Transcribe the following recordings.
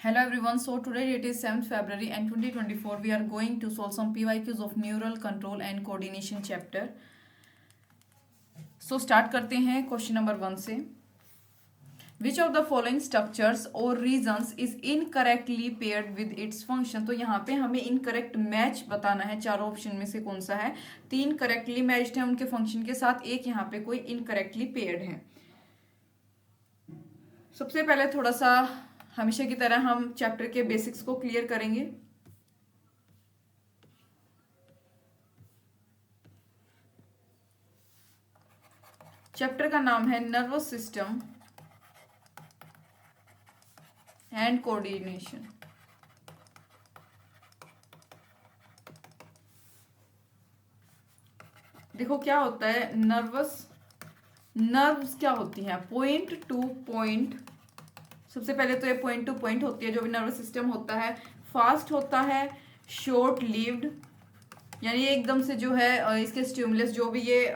Hello everyone, so today it is 7th February and 2024 we are going to solve some PYQs of neural control and coordination chapter. So start करते हैं question number 1 से. Which of the following structures or regions is incorrectly paired with its function? तो यहाँ पे हमें incorrect match बताना है. चारों ऑप्शन में से कौन सा है. 3 करेक्टली मैच्ड है उनके फंक्शन के साथ, एक यहाँ पे कोई इनकरेक्टली पेयर्ड है. सबसे पहले थोड़ा सा हमेशा की तरह हम चैप्टर के बेसिक्स को क्लियर करेंगे. चैप्टर का नाम है नर्वस सिस्टम एंड कोऑर्डिनेशन. देखो क्या होता है नर्व्स क्या होती हैं. Point two point. सबसे पहले तो ये पॉइंट टू पॉइंट होती है जो भी नर्वस सिस्टम होता है. फास्ट होता है, शॉर्ट लिव्ड, यानी एकदम से जो है इसके स्टिमुलस जो भी ये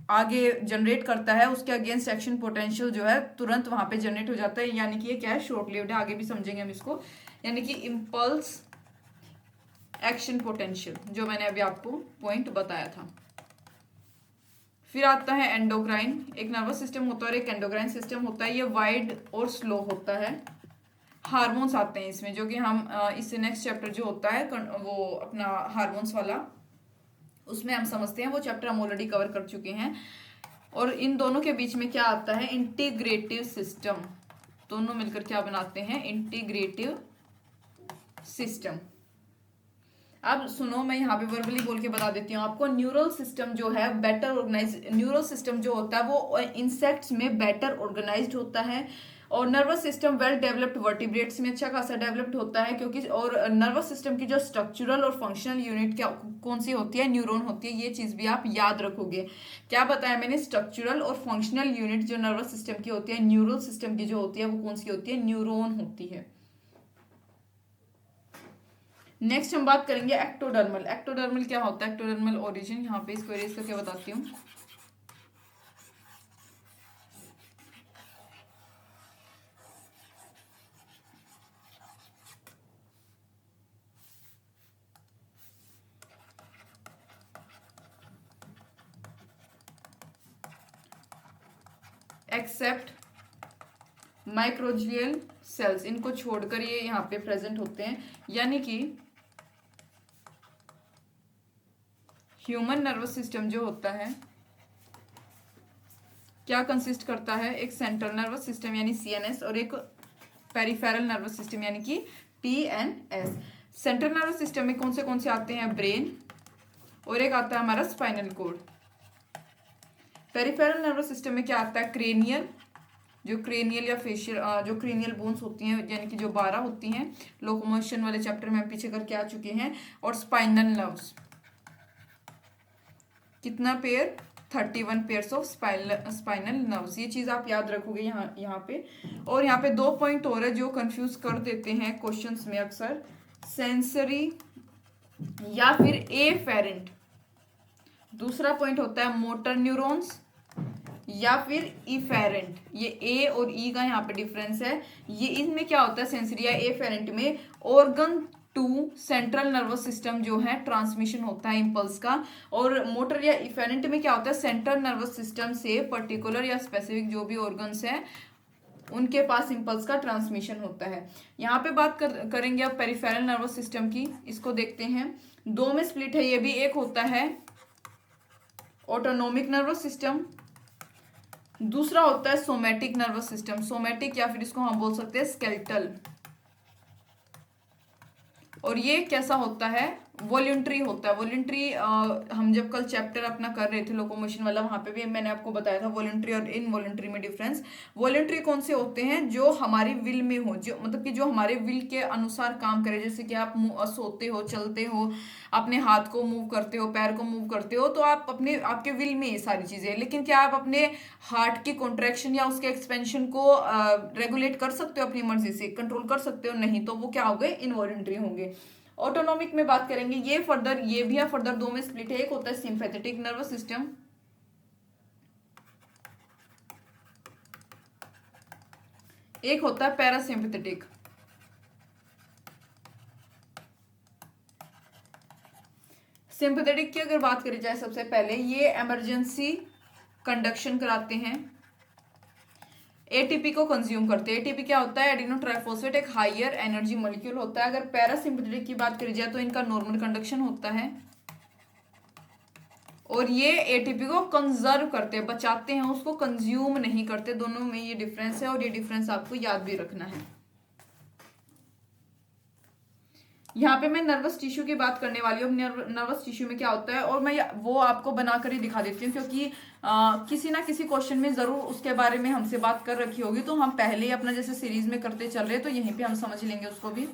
आगे जनरेट करता है उसके अगेंस्ट एक्शन पोटेंशियल जो है तुरंत वहां पे जनरेट हो जाता है, यानी कि ये क्या है, शॉर्ट लिव्ड है. आगे भी समझेंगे हम इसको. यानी कि इम्पल्स एक्शन पोटेंशियल जो मैंने अभी आपको पॉइंट बताया था. फिर आता है एंडोक्राइन. एक नर्वस सिस्टम होता है और एक एंडोक्राइन सिस्टम होता है. ये वाइड और स्लो होता है. हार्मोन्स आते हैं इसमें जो कि हम इससे नेक्स्ट चैप्टर जो होता है वो अपना हार्मोन्स वाला, उसमें हम समझते हैं. वो चैप्टर हम ऑलरेडी कवर कर चुके हैं. और इन दोनों के बीच में क्या आता है, इंटीग्रेटिव सिस्टम. दोनों मिलकर क्या बनाते हैं, इंटीग्रेटिव सिस्टम. अब सुनो, मैं यहाँ पे वर्बली बोल के बता देती हूँ आपको. न्यूरल सिस्टम जो है बेटर ऑर्गेनाइज, न्यूरल सिस्टम जो होता है वो इंसेक्ट्स में बेटर ऑर्गेनाइज्ड होता है. और nervous system well developed vertebrates में अच्छा खासा डेवलप्ड होता है, क्योंकि और नर्वस सिस्टम की जो स्ट्रक्चरल और फंक्शनल यूनिट क्या कौन सी होती है, न्यूरॉन होती है. ये चीज भी आप याद रखोगे. क्या बताया मैंने, स्ट्रक्चरल और फंक्शनल यूनिट जो नर्वस सिस्टम की होती है, न्यूरल सिस्टम की जो होती है वो कौन सी होती है, न्यूरॉन होती है. नेक्स्ट हम बात करेंगे एक्टोडर्मल. एक्टोडर्मल क्या होता है, एक्टोडर्मल ओरिजिन. यहाँ पे इसको इरेज करके बताती हूँ. एक्सेप्ट माइक्रोजियल सेल्स, इनको छोड़कर ये यहाँ पे प्रेजेंट होते हैं. यानी कि ह्यूमन नर्वस सिस्टम जो होता है क्या कंसिस्ट करता है, एक सेंट्रल नर्वस सिस्टम यानी सीएनएस और एक पेरिफेरल नर्वस सिस्टम यानी कि पीएनएस. सेंट्रल नर्वस सिस्टम में कौन से आते हैं, ब्रेन, और एक आता है हमारा spinal cord. Peripheral nervous system में क्या आता है, क्रेनियल, जो क्रेनियल या फेशियल जो क्रेनियल बोन्स होती हैं यानी कि जो 12 होती हैं, लोकोमोशन वाले चैप्टर में हम पीछे करके आ चुके हैं. और स्पाइनल नर्व्स कितना pair, 31 pairs of spinal nerves. ये चीज आप याद रखोगे यहाँ पे. और यहाँ पे 2 पॉइंट और है जो कंफ्यूज कर देते हैं क्वेश्चंस में अक्सर. सेंसरी या फिर एफेरेंट. दूसरा पॉइंट होता है मोटर न्यूरॉन्स या फिर इफेरेंट. ये ए और ई का यहाँ पे डिफरेंस है. ये इनमें क्या होता है, सेंसरी या एफेरेंट में organ to central nervous system जो है ट्रांसमिशन होता है इम्पल्स का. और मोटर या इफेरेंट में क्या होता है, सेंट्रल नर्वस सिस्टम से पर्टिकुलर या स्पेसिफिक जो भी ऑर्गन्स हैं उनके पास इम्पल्स का ट्रांसमिशन होता है. यहाँ पे बात करेंगे अब पेरिफेरल नर्वस सिस्टम की. इसको देखते हैं, 2 में स्प्लिट है ये भी. एक होता है ऑटोनोमिक नर्वस सिस्टम, दूसरा होता है सोमैटिक नर्वस सिस्टम. सोमैटिक या फिर इसको हम बोल सकते हैं स्केलेटल. और ये कैसा होता है, वॉलंटरी होता है. वॉलंटरी हम जब कल चैप्टर अपना कर रहे थे लोकोमोशन वाला, वहां पे भी मैंने आपको बताया था वॉलंटरी और इनवॉलंटरी में डिफरेंस. वॉलंटरी कौन से होते हैं, जो हमारी विल में हो, जो मतलब कि जो हमारे विल के अनुसार काम करे. जैसे कि आप सोते हो, चलते हो, अपने हाथ को मूव करते हो, पैर को मूव करते हो, तो आप अपने आपके विल में ये सारी चीजें. लेकिन क्या आप अपने हार्ट की कॉन्ट्रैक्शन या उसके एक्सपेंशन को रेगुलेट कर सकते हो, अपनी मर्जी से कंट्रोल कर सकते हो, नहीं. तो वो क्या हो गए, इनवॉलंटरी होंगे. ऑटोनॉमिक में बात करेंगे, ये फर्दर, ये भी है फर्दर 2 में स्प्लिट है. एक होता है सिंपैथेटिक नर्वस सिस्टम, एक होता है पैरासिम्पैथेटिक. सिंपैथेटिक की अगर बात करी जाए, सबसे पहले ये इमरजेंसी कंडक्शन कराते हैं, एटीपी को कंज्यूम करते हैं। एटीपी क्या होता है? एडिनो ट्राइफॉस्फेट, एक हायर एनर्जी मॉलिक्यूल होता है। अगर पैरासिम्पैथेटिक की बात करी जाए तो इनका नॉर्मल कंडक्शन होता है, और ये एटीपी को कंजर्व करते हैं, बचाते हैं, उसको कंज्यूम नहीं करते। दोनों में ये डिफरेंस है, और ये डिफरेंस आपको याद भी रखना है। यहाँ पे मैं नर्वस टिश्यू की बात करने वाली हूँ। नर्वस टिश्यू में क्या होता है, और मैं वो आपको बनाकर ही दिखा देती हूँ, क्योंकि किसी ना किसी क्वेश्चन में जरूर उसके बारे में हमसे बात कर रखी होगी, तो हम पहले ही अपना जैसे सीरीज में करते चल रहे हैं, तो यहीं पे हम समझ लेंगे उसको भी।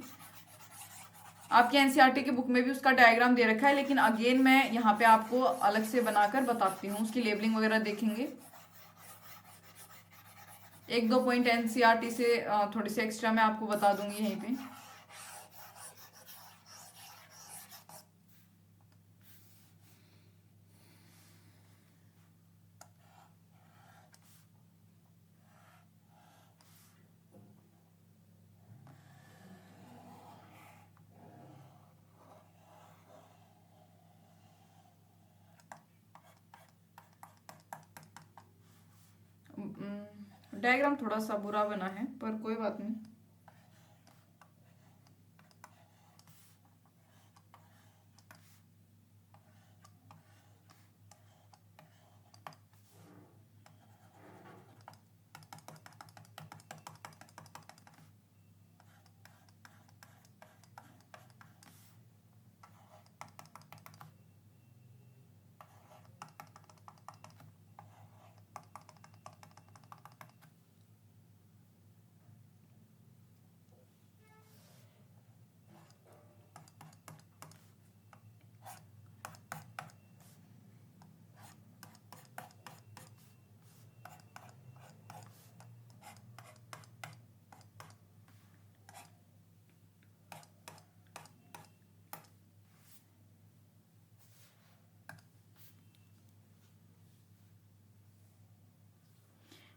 आपके एनसीईआरटी की बुक में भी उसका डायग्राम दे रखा है, लेकिन अगेन मैं यहाँ पे आपको अलग से बनाकर बताती हूँ। उसकी लेबलिंग वगैरह देखेंगे। एक दो पॉइंट एनसीईआरटी से थोड़ी सी एक्स्ट्रा मैं आपको बता दूंगी यहीं पे। डायग्राम थोड़ा सा बुरा बना है, पर कोई बात नहीं।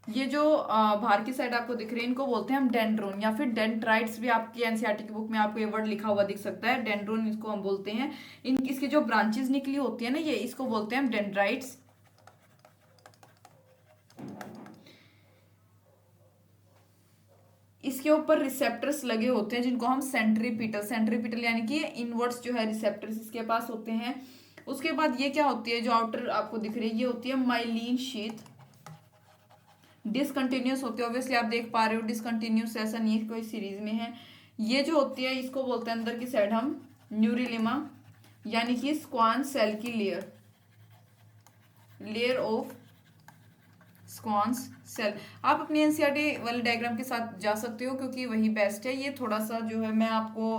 ये जो बाहर की साइड आपको दिख रहे हैं, इनको बोलते हैं हम डेंड्रोन, या फिर डेंड्राइट्स भी आपकी एनसीईआरटी की बुक में आपको ये वर्ड लिखा हुआ दिख सकता है। डेंड्रोन इसको हम बोलते हैं। इसकी जो ब्रांचेस निकली होती है ना, ये इसको बोलते हैं हम डेंड्राइट्स। इसके ऊपर रिसेप्टर्स लगे होते हैं, जिनको हम सेंट्रीपिटल यानी कि इनवर्ट्स जो है रिसेप्टर्स इसके पास होते हैं। उसके बाद ये क्या होती है, जो आउटर आपको दिख रही है, ये होती है माइलिन शीथ। डिसकंटिन्यूस होती है, ऑब्वियसली आप देख पा रहे हो, डिसकंटिन्यूस ऐसा नहीं है कोई सीरीज में है। ये जो होती है, इसको बोलते हैं अंदर की साइड हम न्यूरिलिमा, यानी कि स्क्वांस सेल की लेयर ऑफ स्क्वांस सेल। आप अपनी एनसीईआरटी वाले डायग्राम के साथ जा सकते हो, क्योंकि वही बेस्ट है। ये थोड़ा सा जो है मैं आपको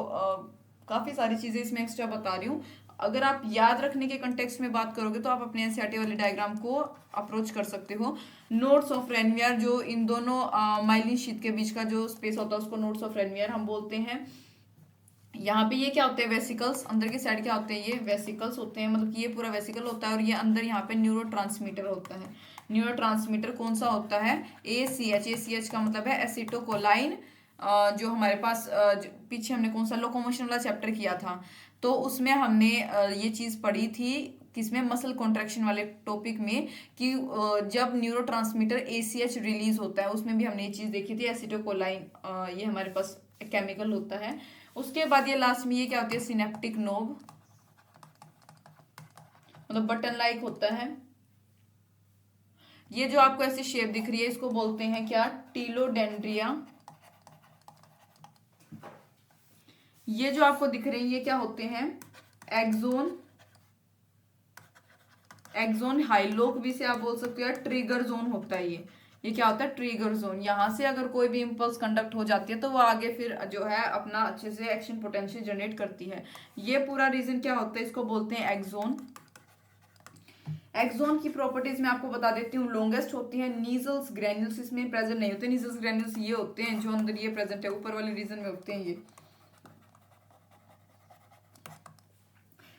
काफी सारी चीजें इसमें एक्स्ट्रा बता रही हूँ। अगर आप याद रखने के कंटेक्स्ट में बात करोगे तो आप अपने एनसीईआरटी वाले डायग्राम को अप्रोच कर सकते हो। नोड्स ऑफ रेनवियर, जो इन दोनों माइलिन शीथ के बीच का जो स्पेस होता है, उसको नोड्स ऑफ रेनवियर हम बोलते हैं। यहाँ पे ये क्या होते हैं, वेसिकल्स। अंदर की साइड क्या होते हैं, ये वेसिकल्स होते हैं, मतलब कि ये पूरा वेसिकल होता है, और ये अंदर यहाँ पे न्यूरोट्रांसमीटर होता है। न्यूरोट्रांसमीटर कौन सा होता है, ACH। ACH का मतलब है एसिटोकोलाइन। जो हमारे पास पीछे हमने कौन सा लोकोमोशन वाला चैप्टर किया था, तो उसमें हमने ये चीज पढ़ी थी, किसमें, मसल कॉन्ट्रैक्शन वाले टॉपिक में, कि जब न्यूरोट्रांसमीटर ACH रिलीज होता है, उसमें भी हमने ये चीज देखी थी, एसिटोकोलाइन। ये हमारे पास केमिकल होता है। उसके बाद ये लास्ट में ये क्या होती है, सिनेप्टिक नोब, मतलब बटन लाइक होता है। ये जो आपको ऐसी शेप दिख रही है, इसको बोलते हैं क्या, टीलोडेंड्रिया। ये जो आपको दिख रहे हैं, ये क्या होते हैं, एक्सोन। एक्सोन हाइलोक भी से आप बोल सकते हो, ट्रिगर जोन होता है ये क्या होता है, ट्रिगर जोन। यहां से अगर कोई भी इंपल्स कंडक्ट हो जाती है, तो वो आगे फिर जो है अपना अच्छे से एक्शन पोटेंशियल जनरेट करती है। ये पूरा रीजन क्या होता है, इसको बोलते हैं एक्सोन। एक्सोन की प्रॉपर्टीज मैं आपको बता देती हूँ। लॉन्गेस्ट होती है, नीजल्स ग्रेन्यूल्स इसमें प्रेजेंट नहीं होते। नीजल्स ग्रेन्यूल्स ये होते हैं जो अंदर ये प्रेजेंट है, ऊपर वाले रीजन में होते हैं ये।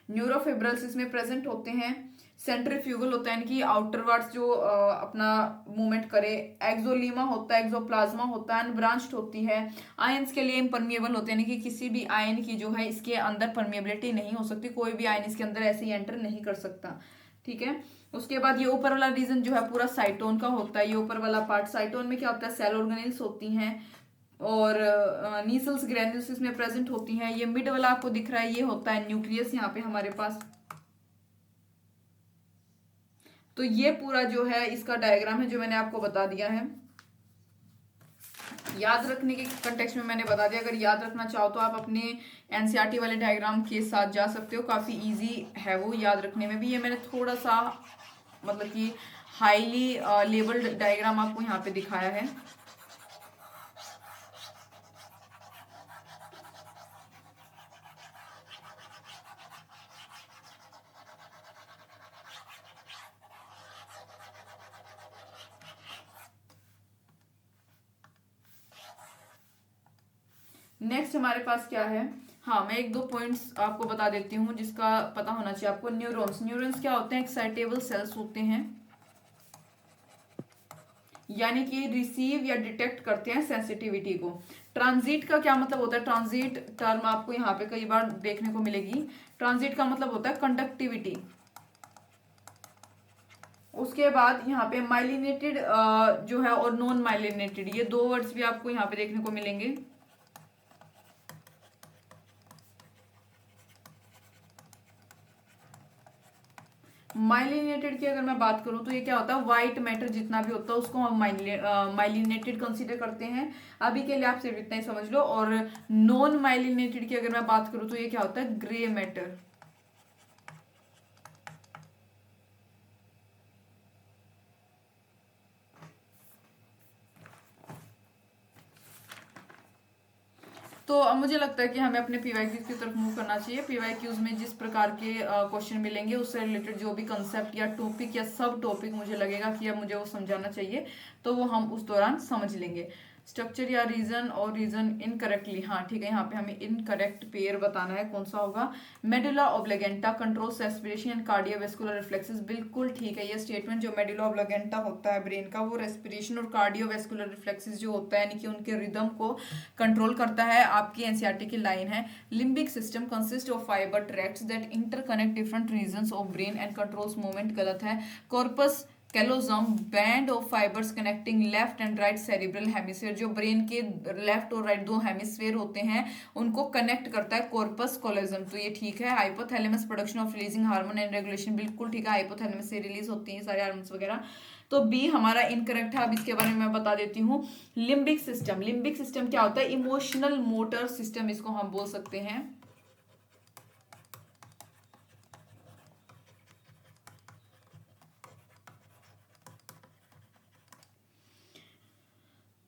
न्यूरोफिब्रल्स इसमें प्रेजेंट होते हैं। सेंट्रीफ्यूगल होता है यानी कि आउटरवर्ड्स जो अपना मूवमेंट करे। एक्सोलीमा होता है, एक्सोप्लाज्मा होता है, अनब्रांच्ड होती है। आयंस के लिए इम्परमिएबल होते हैं यानी कि किसी भी आयन की जो है इसके अंदर परमिएबिलिटी नहीं हो सकती, कोई भी आयन इसके अंदर ऐसे ही एंटर नहीं कर सकता। ठीक है, उसके बाद ये ऊपर वाला रीजन जो है पूरा साइटोन का होता है। ये ऊपर वाला पार्ट साइटोन में क्या होता है, सेल ऑर्गेनेल्स होती हैं और नीसल्स ग्रैन्यूल्स इसमें प्रेजेंट होती हैं। ये मिड वाला आपको दिख रहा है, ये होता है न्यूक्लियस यहाँ पे हमारे पास। तो ये पूरा जो है इसका डायग्राम है जो मैंने आपको बता दिया है। याद रखने के कंटेक्स्ट में मैंने बता दिया, अगर याद रखना चाहो तो आप अपने एनसीईआरटी वाले डायग्राम के साथ जा सकते हो, काफ़ी इजी है वो याद रखने में भी। ये मैंने थोड़ा सा मतलब कि हाईली लेवल्ड डायग्राम आपको यहाँ पे दिखाया है। नेक्स्ट हमारे पास क्या है, हाँ मैं एक दो पॉइंट्स आपको बता देती हूँ जिसका पता होना चाहिए आपको। न्यूरॉन्स, न्यूरॉन्स क्या होते हैं, एक्साइटेबल सेल्स होते हैं, यानी कि रिसीव या डिटेक्ट करते हैं सेंसिटिविटी को। ट्रांजिट का क्या मतलब होता है, ट्रांजिट टर्म आपको यहाँ पे कई बार देखने को मिलेगी। ट्रांजिट का मतलब होता है कंडक्टिविटी। उसके बाद यहाँ पे माइलिनेटेड जो है और नॉन माइलिनेटेड, ये दो वर्ड्स भी आपको यहाँ पे देखने को मिलेंगे। माइलिनेटेड की अगर मैं बात करूं तो ये क्या होता है, व्हाइट मैटर जितना भी होता है उसको हम माइलिनेटेड कंसीडर करते हैं। अभी के लिए आप सिर्फ इतना ही समझ लो। और नॉन माइलिनेटेड की अगर मैं बात करूं तो ये क्या होता है, ग्रे मैटर। तो अब मुझे लगता है कि हमें अपने पीवाईक्यूज की तरफ मूव करना चाहिए। पीवाईक्यूज में जिस प्रकार के क्वेश्चन मिलेंगे उससे रिलेटेड जो भी कंसेप्ट या टॉपिक या सब टॉपिक मुझे लगेगा कि अब मुझे वो समझाना चाहिए तो वो हम उस दौरान समझ लेंगे। स्ट्रक्चर या रीजन और रीजन इनकरेक्टली, हाँ ठीक है, यहाँ पे हमें इनकरेक्ट पेयर बताना है कौन सा होगा। Medulla oblongata controls respiration and cardiovascular reflexes, बिल्कुल ठीक है ये स्टेटमेंट। जो मेडुला ऑब्लिगेंटा होता है ब्रेन का वो रेस्पिरेशन और कार्डियोवैस्कुलर रिफ्लेक्सेस जो होता है यानी कि उनके रिदम को कंट्रोल करता है। आपकी एनसीईआरटी की लाइन है, limbic system consist of fibre tracts that interconnect different regions of brain and controls movement, गलत है। Corpus callosum band of fibres connecting left and right cerebral hemisphere, जो ब्रेन के लेफ्ट और राइट दो hemisphere होते हैं उनको कनेक्ट करता है कॉर्पस कॉलोजम, तो ये ठीक है। Hypothalamus production of releasing hormone and regulation, बिल्कुल ठीक है, हाइपोथैलेमस से रिलीज होती हैं सारे हार्मोन्स वगैरह। तो बी हमारा इनकरेक्ट है। अब इसके बारे में मैं बता देती हूँ। लिम्बिक सिस्टम, लिम्बिक सिस्टम क्या होता है, इमोशनल मोटर सिस्टम इसको हम बोल सकते हैं।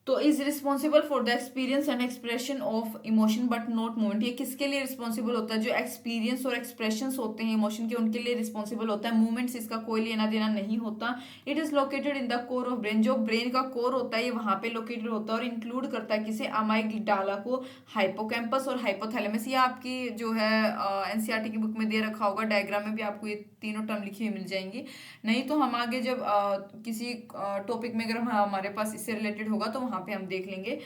तो is responsible for the experience and expression of emotion but not movement, ये किसके लिए रिस्पॉन्सिबल होता है, जो एक्सपीरियंस और एक्सप्रेशंस होते हैं इमोशन के उनके लिए रिस्पॉन्सिबल होता है। मूवमेंट्स इसका कोई लेना देना नहीं होता। It is located in the core of brain, जो ब्रेन का कोर होता है ये वहां पे लोकेटेड होता है और इंक्लूड करता है किसे, अमाइगडाला को, हाइपोकैम्पस और हाइपोथैलेमस। ये आपकी जो है एनसीईआरटी की बुक में दे रखा होगा, डायग्राम में भी आपको ये तीनों टर्म लिखी हुई मिल जाएंगी। नहीं तो हम आगे जब किसी टॉपिक में अगर हमारे पास इससे रिलेटेड होगा तो वहां पे हम देख लेंगे।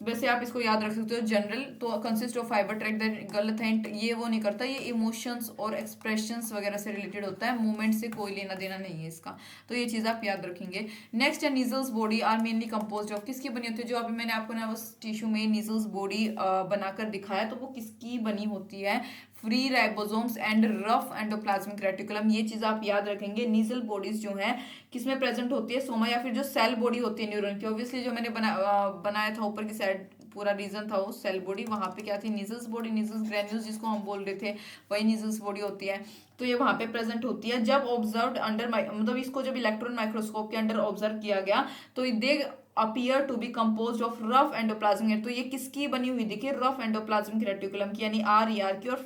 वैसे आप इसको याद रख सकते हो। जनरल तो consist of fibre track, that गलत है, ये वो नहीं करता, ये इमोशंस और एक्सप्रेशंस वगैरह से रिलेटेड होता है, मूवमेंट से कोई लेना देना नहीं है इसका, तो ये चीज़ आप याद रखेंगे। नेक्स्ट है Nissl's body are mainly composed of, किसकी बनी होती है, जो अभी मैंने आपको ना उस टिश्यू में नीजल्स बॉडी बनाकर दिखाया तो वो किसकी बनी होती है, free ribosomes and rough endoplasmic reticulum, ये चीज आप याद रखेंगे। नीजल बॉडीज जो है किसमें प्रेजेंट होती है, सोमा या फिर जो सेल बॉडी होती है न्यूरॉन की, ऑब्वियसली जो मैंने बनाया था ऊपर की साइड पूरा रीजन था वो सेल बॉडी, वहां पे क्या थी, नीजल्स बॉडी, नीजल्स ग्रैन्यूल्स जिसको हम बोल रहे थे वही नीजल्स बॉडी होती है। तो ये वहां पे प्रेजेंट होती है। जब ऑब्जर्व अंडर मतलब इसको जब इलेक्ट्रॉन माइक्रोस्कोप के अंडर ऑब्जर्व किया गया तो they appear to be compose of rough endoplasmic, तो ये किसकी बनी हुई देखिए, रफ एंडोप्लाज्मिक रेटिकुलम की, यानी RER की, और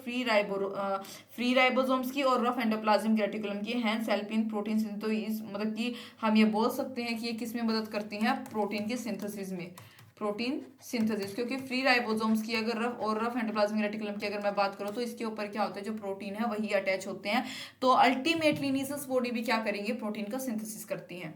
फ्री राइबोसोम्स की और रफ एंडोप्लाज्मिक रेटिकुलम की, हैंस हेल्पिंग प्रोटीन। तो इस मतलब कि हम ये बोल सकते हैं कि ये किस में मदद करती हैं, प्रोटीन के सिंथेसिस में। प्रोटीन सिंथेसिस, क्योंकि फ्री राइबोसोम्स की अगर रफ एंडोप्लाज्मिक रेटिकुलम की अगर मैं बात करूँ तो इसके ऊपर क्या होता है, जो प्रोटीन है वही अटैच होते हैं। तो अल्टीमेटली नीसस बॉडी भी क्या करेंगे, प्रोटीन का सिंथेसिस करती है।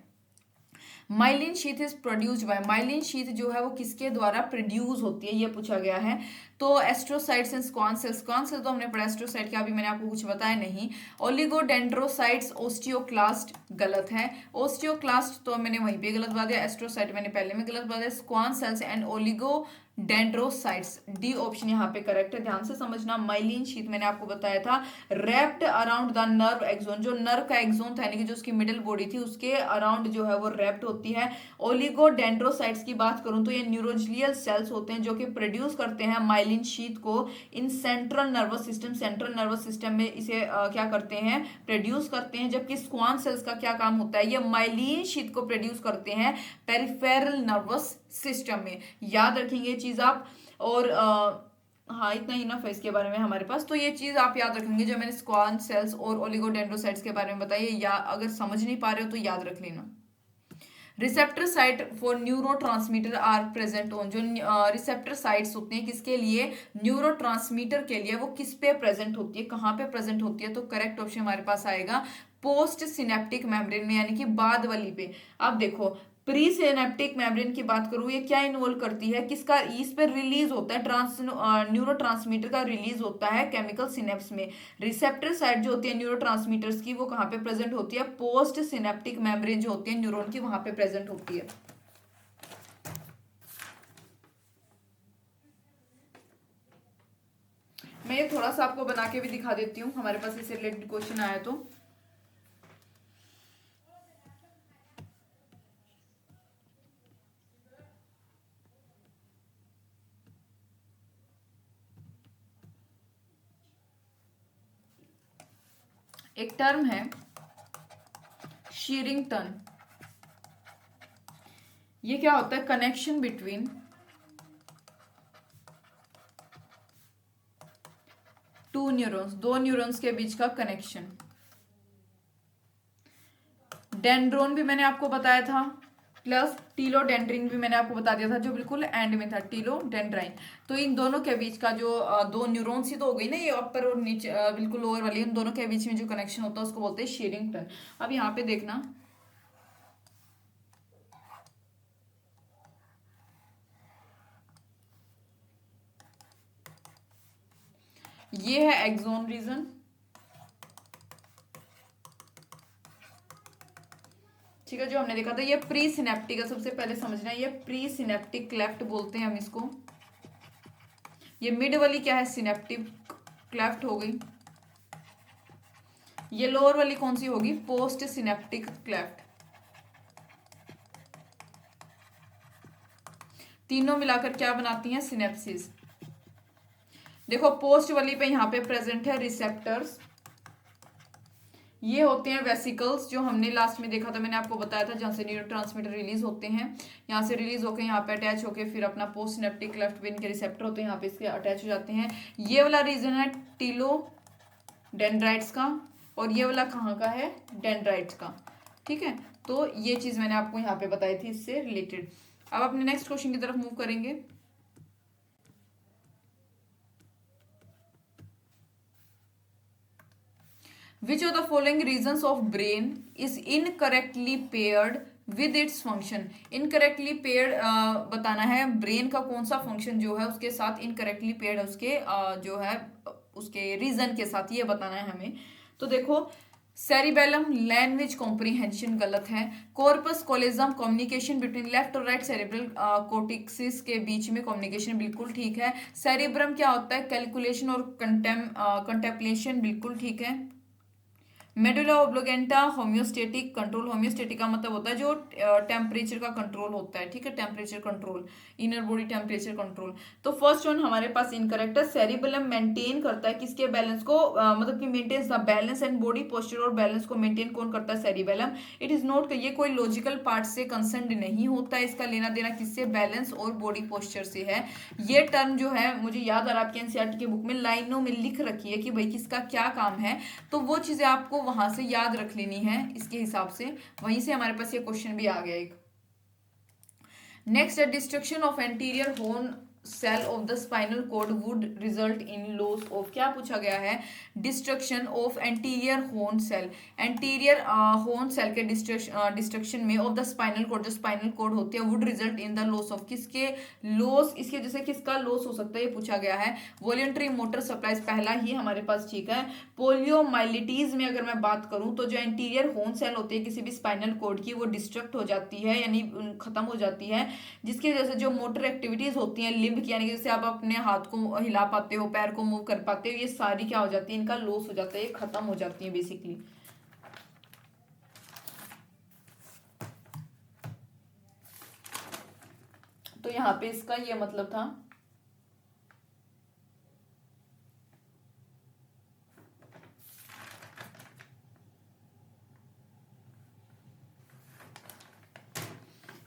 Myelin sheath is produced by, myelin sheath जो है वो किसके द्वारा प्रोड्यूस होती है, ये पूछा गया है। तो astrocytes and Schwann cells, Schwann cell तो हमने पढ़ा, एस्ट्रोसाइट क्या अभी मैंने आपको कुछ बताया नहीं। ओलिगोडेंड्रोसाइट्स, ओस्टियोक्लास्ट गलत है। ओस्टियोक्लास्ट तो मैंने वहीं पे गलत बता दिया, एस्ट्रोसाइट मैंने पहले में गलत बता दिया। स्क्वान सेल्स एंड ओलिगो डेंड्रोसाइट्स, डी ऑप्शन यहाँ पे करेक्ट है, ध्यान से समझना। माइलिन शीथ मैंने आपको बताया था wrapped around the nerve axon, जो नर्व का एक्सोन था यानी कि जो उसकी मिडिल बॉडी थी उसके अराउंड जो है वो रैप्ड होती है। ओलिगोडेंड्रोसाइट्स की बात करूं तो ये न्यूरोजियल सेल्स होते हैं जो कि प्रोड्यूस करते हैं माइलिन शीथ को in central nervous system, central nervous system में इसे क्या करते हैं, प्रोड्यूस करते हैं। जबकि स्क्वान सेल्स का क्या काम होता है, ये माइलिन शीथ को प्रोड्यूस करते हैं पेरिफेरल नर्वस सिस्टम में, याद रखेंगे चीज आप। और हाँ इतना ही इनफ है इसके बारे में हमारे पास, तो ये चीज आप याद रखेंगे जो मैंने स्क्वान सेल्स और ओलिगोडेंड्रोसाइट्स के बारे में बताई, या अगर समझ नहीं पा रहे हो तो याद रख लेना। Receptor site for neurotransmitter are present on, जो रिसेप्टर साइट्स होते हैं किसके लिए, न्यूरोट्रांसमीटर के लिए, वो किस पे प्रेजेंट होती है, कहाँ पे प्रेजेंट होती है, तो करेक्ट ऑप्शन हमारे पास आएगा पोस्ट सिनेप्टिक मेम्ब्रेन में, यानी कि बाद वाली पे। अब देखो प्री सिनेप्टिक मेम्ब्रेन की बात करूं, ये क्या इन्वॉल्व करती है, किसका, इस पर रिलीज होता है न्यूरोट्रांसमीटर का रिलीज होता है केमिकल सिनेप्स में। रिसेप्टर साइट जो होती है न्यूरोट्रांसमीटर्स की वो कहाँ पे प्रेजेंट होती है, पोस्ट सिनेप्टिक मेम्ब्रेन जो होती है न्यूरॉन की वहां पे प्रेजेंट होती है। मैं ये थोड़ा सा आपको बना के भी दिखा देती हूँ, हमारे पास इससे रिलेटेड क्वेश्चन आया तो। एक टर्म है शीरिंगटन, ये क्या होता है, कनेक्शन बिटवीन टू न्यूरॉन्स, दो न्यूरॉन्स के बीच का कनेक्शन। डेंड्रोन भी मैंने आपको बताया था, प्लस टीलोडेंड्रिन भी मैंने आपको बता दिया था जो बिल्कुल एंड में था, टीलोडेंड्राइन। तो इन दोनों के बीच का जो दो न्यूरॉन्स ही तो हो गई ना, ये अपर और नीचे बिल्कुल लोअर वाली, इन दोनों के बीच में जो कनेक्शन होता है उसको बोलते हैं शीरिंगटन। अब यहाँ पे देखना, ये है एक्सोन रीजन, ठीक है, जो हमने देखा था ये प्री सिनेप्टिक है, सबसे पहले समझना है ये प्री सिनेप्टिक क्लेफ्ट बोलते हैं हम इसको। ये मिड वाली क्या है, सिनेप्टिक क्लेफ्ट हो गई। ये लोअर वाली कौन सी होगी, पोस्ट सिनेप्टिक क्लेफ्ट। तीनों मिलाकर क्या बनाती हैं, सिनेप्सिस। देखो पोस्ट वाली पे यहाँ पे प्रेजेंट है रिसेप्टर्स, ये होते हैं वेसिकल्स, जो हमने लास्ट में देखा था, मैंने आपको बताया था, जहाँ से न्यूरोट्रांसमीटर रिलीज होते हैं, यहाँ से रिलीज होकर यहाँ पे अटैच होकर फिर अपना पोस्ट सिनेप्टिक क्लेफ्ट पे इनके रिसेप्टर होते हैं, यहाँ पे इसके अटैच हो जाते हैं। ये वाला रीजन है टीलोडेंड्राइट्स का, और ये वाला कहाँ का है, डेंड्राइट्स का, ठीक है। तो ये चीज मैंने आपको यहाँ पे बताई थी इससे रिलेटेड। अब अपने नेक्स्ट क्वेश्चन की तरफ मूव करेंगे। Which of the following regions of brain is incorrectly paired with its function? Incorrectly paired बताना है ब्रेन का कौन सा फंक्शन जो है उसके साथ इनकरेक्टली पेयर्ड है, उसके जो है उसके रीजन के साथ, ये बताना है हमें। तो देखो सेरिबेलम लैंग्वेज कॉम्प्रिहेंशन गलत है। कॉर्पस कॉलेजम कम्युनिकेशन बिटवीन लेफ्ट और राइट सेरिब्रल कोर्टिक्सिस के बीच में कम्युनिकेशन बिल्कुल ठीक है। सेरिब्रम क्या होता है, कैलकुलेशन और कंटेम्पलेशन बिल्कुल ठीक है। मेडुला ओब्लोगेंटा होम्योस्टेटिक कंट्रोल, होम्योस्टेटिक का मतलब होता है जो टेम्परेचर का कंट्रोल होता है, ठीक है, temperature control, inner body temperature control. तो फर्स्ट वन हमारे पास इनकरेक्ट है। सेरिबेलम मेंटेन करता है किसके बैलेंस को, मतलब कि maintains the balance and body posture, और बैलेंस को मेंटेन कौन करता है, सेरिबेलम। इट इज नॉट, ये कोई लॉजिकल पार्ट से कंसर्न नहीं होता है, इसका लेना देना किससे, बैलेंस और बॉडी पोस्चर से है। ये टर्म जो है मुझे याद आ रहा है आपके एनसीईआरटी की बुक में लाइनों में लिख रखी है कि भाई किसका क्या काम है, तो वो चीजें आपको वहां से याद रख लेनी है इसके हिसाब से, वहीं से हमारे पास ये क्वेश्चन भी आ गया एक। नेक्स्ट है destruction of anterior horn cell of the spinal cord would result in loss of, क्या पूछा गया है, destruction of anterior horn cell, anterior horn cell के डिस्ट्रक्शन में ऑफ द स्पाइनल कॉर्ड, जो स्पाइनल कॉर्ड होती है, would result in the loss of, किसके लॉस, इसके जैसे किसका लॉस हो सकता है, ये पूछा गया है। वॉलंटरी मोटर सप्लाईज पहला ही हमारे पास ठीक है। पोलियोमाइलिटीज में अगर मैं बात करूं तो जो एंटीरियर होर्न सेल होती है किसी भी स्पाइनल कॉर्ड की, वो डिस्ट्रक्ट हो जाती है, यानी खत्म हो जाती है, जिसकी वजह से जो मोटर एक्टिविटीज होती हैं लिम्ब की, यानी कि जैसे आप अपने हाथ को हिला पाते हो, पैर को मूव कर पाते हो, ये सारी क्या हो जाती है, इनका लॉस हो जाता है, ये खत्म हो जाती है बेसिकली। तो यहाँ पे इसका ये मतलब था।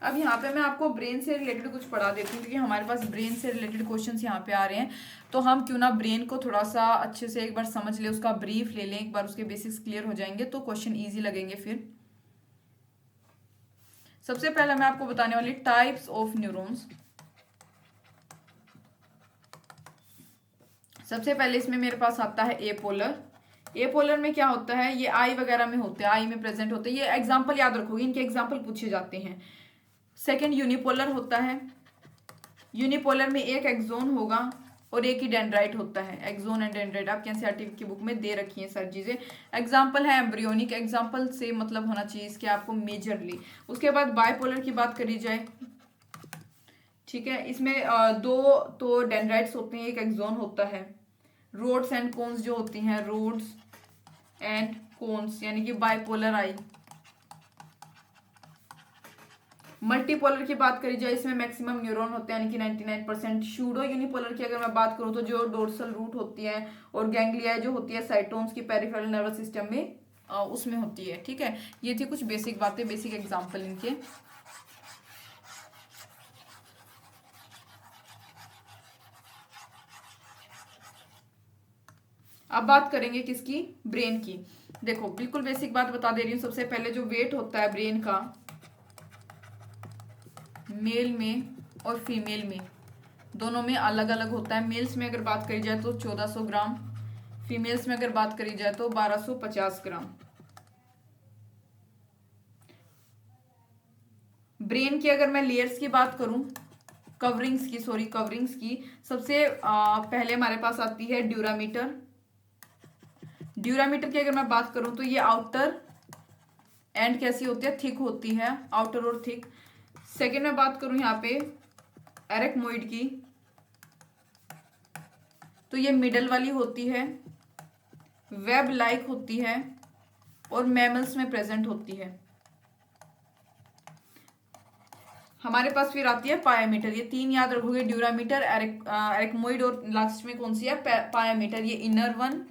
अब यहाँ पे मैं आपको ब्रेन से रिलेटेड कुछ पढ़ा देती हूँ, क्योंकि हमारे पास ब्रेन से रिलेटेड क्वेश्चंस यहाँ पे आ रहे हैं, तो हम क्यों ना ब्रेन को थोड़ा सा अच्छे से एक बार समझ ले, उसका ब्रीफ ले लें एक बार, उसके बेसिक्स क्लियर हो जाएंगे तो क्वेश्चन ईजी लगेंगे फिर। सबसे पहले मैं आपको बताने वाली टाइप्स ऑफ न्यूरॉन्स। सबसे पहले इसमें मेरे पास आता है एपोलर। एपोलर में क्या होता है, ये आई वगैरह में होते हैं, आई में प्रेजेंट होते हैं, ये एग्जाम्पल याद रखोगे, इनके एग्जाम्पल पूछे जाते हैं। सेकेंड यूनिपोलर होता है। यूनिपोलर में एक एक्सोन होगा और एक ही डेंड्राइट होता है, एक्सोन एंड डेंड्राइट आपके एनसीईआरटी की बुक में दे रखी है सारी चीजें। एग्जाम्पल है एम्ब्रियोनिक, एग्जाम्पल से मतलब होना चाहिए इसके आपको मेजरली। उसके बाद बायपोलर की बात करी जाए, ठीक है, इसमें दो तो डेंड्राइट्स होते हैं, एक एक्सोन होता है। रोड्स एंड कोन्स जो होती हैं, रोड्स एंड कोन्स, यानी कि बायपोलर आई। मल्टीपोलर की बात करी जाए, इसमें मैक्सिमम न्यूरॉन होते हैं, यानी कि 99%। शूडो यूनिपोलर की अगर मैं बात करूं तो जो डोर्सल रूट होती है और गैंग्लिया जो होती है साइटोन्स की पेरिफेरल नर्वस सिस्टम में, उसमें होती है, ठीक है। ये थी कुछ बेसिक बातें, बेसिक एग्जाम्पल इनके। अब बात करेंगे किसकी, ब्रेन की। देखो बिल्कुल बेसिक बात बता दे रही हूँ। सबसे पहले जो वेट होता है ब्रेन का, मेल में और फीमेल में दोनों में अलग अलग होता है। मेल्स में अगर बात करी जाए तो 1400 ग्राम, फीमेल्स में अगर बात करी जाए तो 1250 ग्राम। ब्रेन की अगर मैं लेयर्स की बात करूं, कवरिंग्स की सबसे पहले हमारे पास आती है ड्यूरामीटर। ड्यूरामीटर की अगर मैं बात करूं तो ये आउटर एंड कैसी होती है, थिक होती है, आउटर और थिक। सेकेंड में बात करूं यहाँ पे एरेक्मोइड की, तो ये मिडल वाली होती है, वेब लाइक होती है और मैमल्स में प्रेजेंट होती है। हमारे पास फिर आती है पायामीटर। ये तीन याद रखोगे, ड्यूरामीटर, एरेक्मोइड और लास्ट में कौन सी है, पायामीटर। ये इनर वन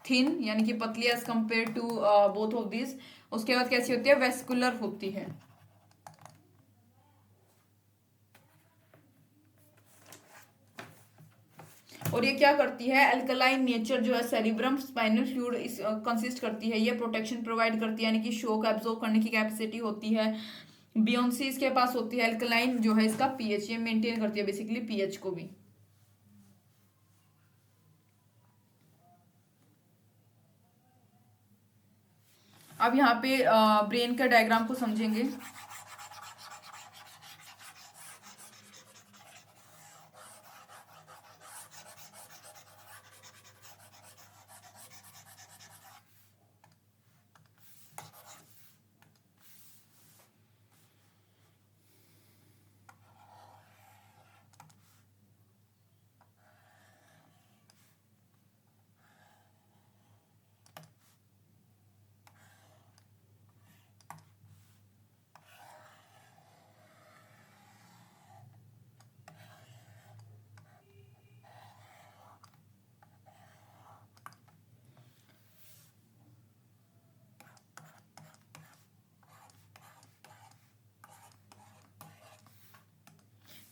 थिन, यानी कि पतली as compare to both of this. उसके बाद कैसी होती है, वेस्कुलर होती है। और ये क्या करती है, अल्कलाइन नेचर जो है सेरिब्रम स्पाइनल फ्लूइड इस कंसिस्ट करती है। ये प्रोटेक्शन प्रोवाइड करती है, यानी कि शॉक एब्जॉर्ब करने की कैपेसिटी होती है। बियोन्सी इसके पास होती है। अल्कलाइन जो है इसका पीएच, ये मेंटेन करती है बेसिकली पीएच को भी। अब यहाँ पे ब्रेन का डायग्राम को समझेंगे।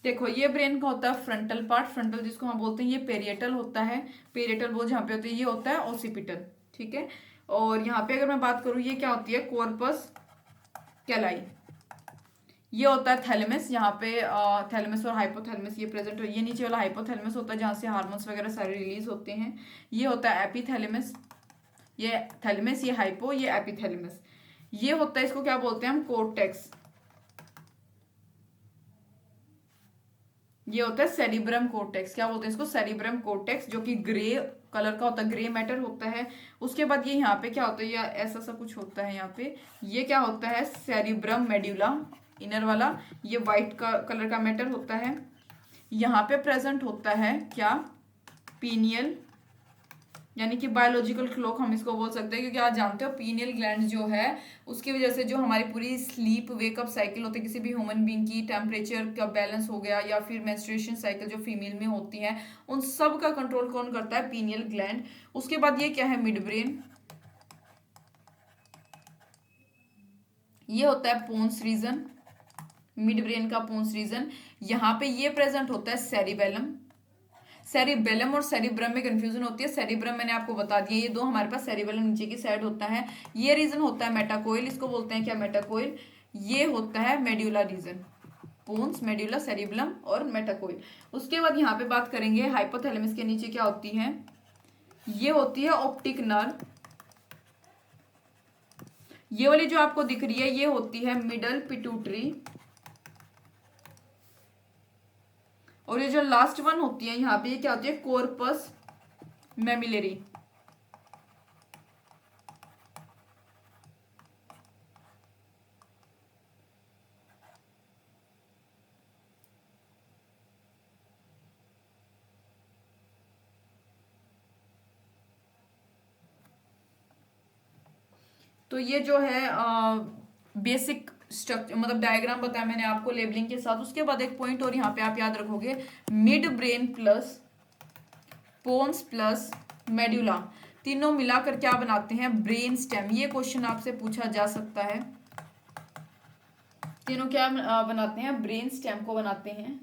देखो ये ब्रेन का होता है फ्रंटल पार्ट, फ्रंटल जिसको हम बोलते हैं, ये पेरिएटल होता है। पेरिएटल वो जहाँ पे होती है, ये होता है ओसिपिटल, ठीक है। और यहाँ पे अगर मैं बात करूँ, ये क्या होती है, कॉर्पस कैलाई। ये होता है थैलेमस, यहाँ पे थैलेमस और हाइपोथैलेमस ये प्रेजेंट हो। ये नीचे वाला हाइपोथैलेमस होता है जहाँ से हार्मोन्स वगैरह सारे रिलीज होते हैं। ये होता है एपीथैलेमस, ये थैलेमस, ये हाइपो, ये एपीथैलेमस। ये होता है, इसको क्या बोलते हैं हम, कोर्टेक्स। ये होता है सेरिब्रम कोर्टेक्स। क्या बोलते हैं इसको, सेरिब्रम कोर्टेक्स, जो कि ग्रे कलर का होता है, ग्रे मैटर होता है। उसके बाद ये यहाँ पे क्या होता है, या ऐसा सा कुछ होता है यहाँ पे, ये क्या होता है, सेरिब्रम मेड्यूला, इनर वाला। ये वाइट का कलर का मैटर होता है। यहाँ पे प्रेजेंट होता है क्या, पीनियल, यानी कि बायोलॉजिकल क्लॉक हम इसको बोल सकते हैं, क्योंकि आप जानते हो पीनियल ग्लैंड जो है उसकी वजह से जो हमारी पूरी स्लीप वेकअप साइकिल होती है किसी भी ह्यूमन बीइंग की, टेम्परेचर का बैलेंस हो गया, या फिर मेंस्ट्रुएशन साइकिल जो फीमेल में होती है, उन सब का कंट्रोल कौन करता है, पीनियल ग्लैंड। उसके बाद ये क्या है, मिड ब्रेन, ये होता है पोन्स रीजन, मिड ब्रेन का पोन्स रीजन। यहाँ पे ये प्रेजेंट होता है सेरिबेलम। सेरिबेलम और सेरिब्रम में कंफ्यूजन होती है। सेरिब्रम मैंने आपको बता दिया, ये दो हमारे पास, सेरिबेलम नीचे की साइड होता है। ये रीजन होता है मेटाकोइल, इसको बोलते हैं क्या, मेटाकोइल। ये होता है medulla region, pons, medulla, cerebellum और मेटाकोइल। उसके बाद यहाँ पे बात करेंगे हाइपोथैलेमस के नीचे क्या होती है, ये होती है ऑप्टिक नर्व। ये वाली जो आपको दिख रही है ये होती है मिडल पिट्यूटरी। और ये जो लास्ट वन होती है यहाँ पे, ये क्या होती है, कॉर्पस मैमिलरी। तो ये जो है बेसिक स्ट्रक्चर, मतलब डायग्राम बताया मैंने आपको लेबलिंग के साथ। उसके बाद एक पॉइंट और यहाँ पे आप याद रखोगे, mid brain plus pons plus medulla, तीनों मिलाकर क्या बनाते हैं, ब्रेन स्टेम। ये क्वेश्चन आपसे पूछा जा सकता है। तीनों क्या बनाते हैं, ब्रेन स्टेम को बनाते हैं।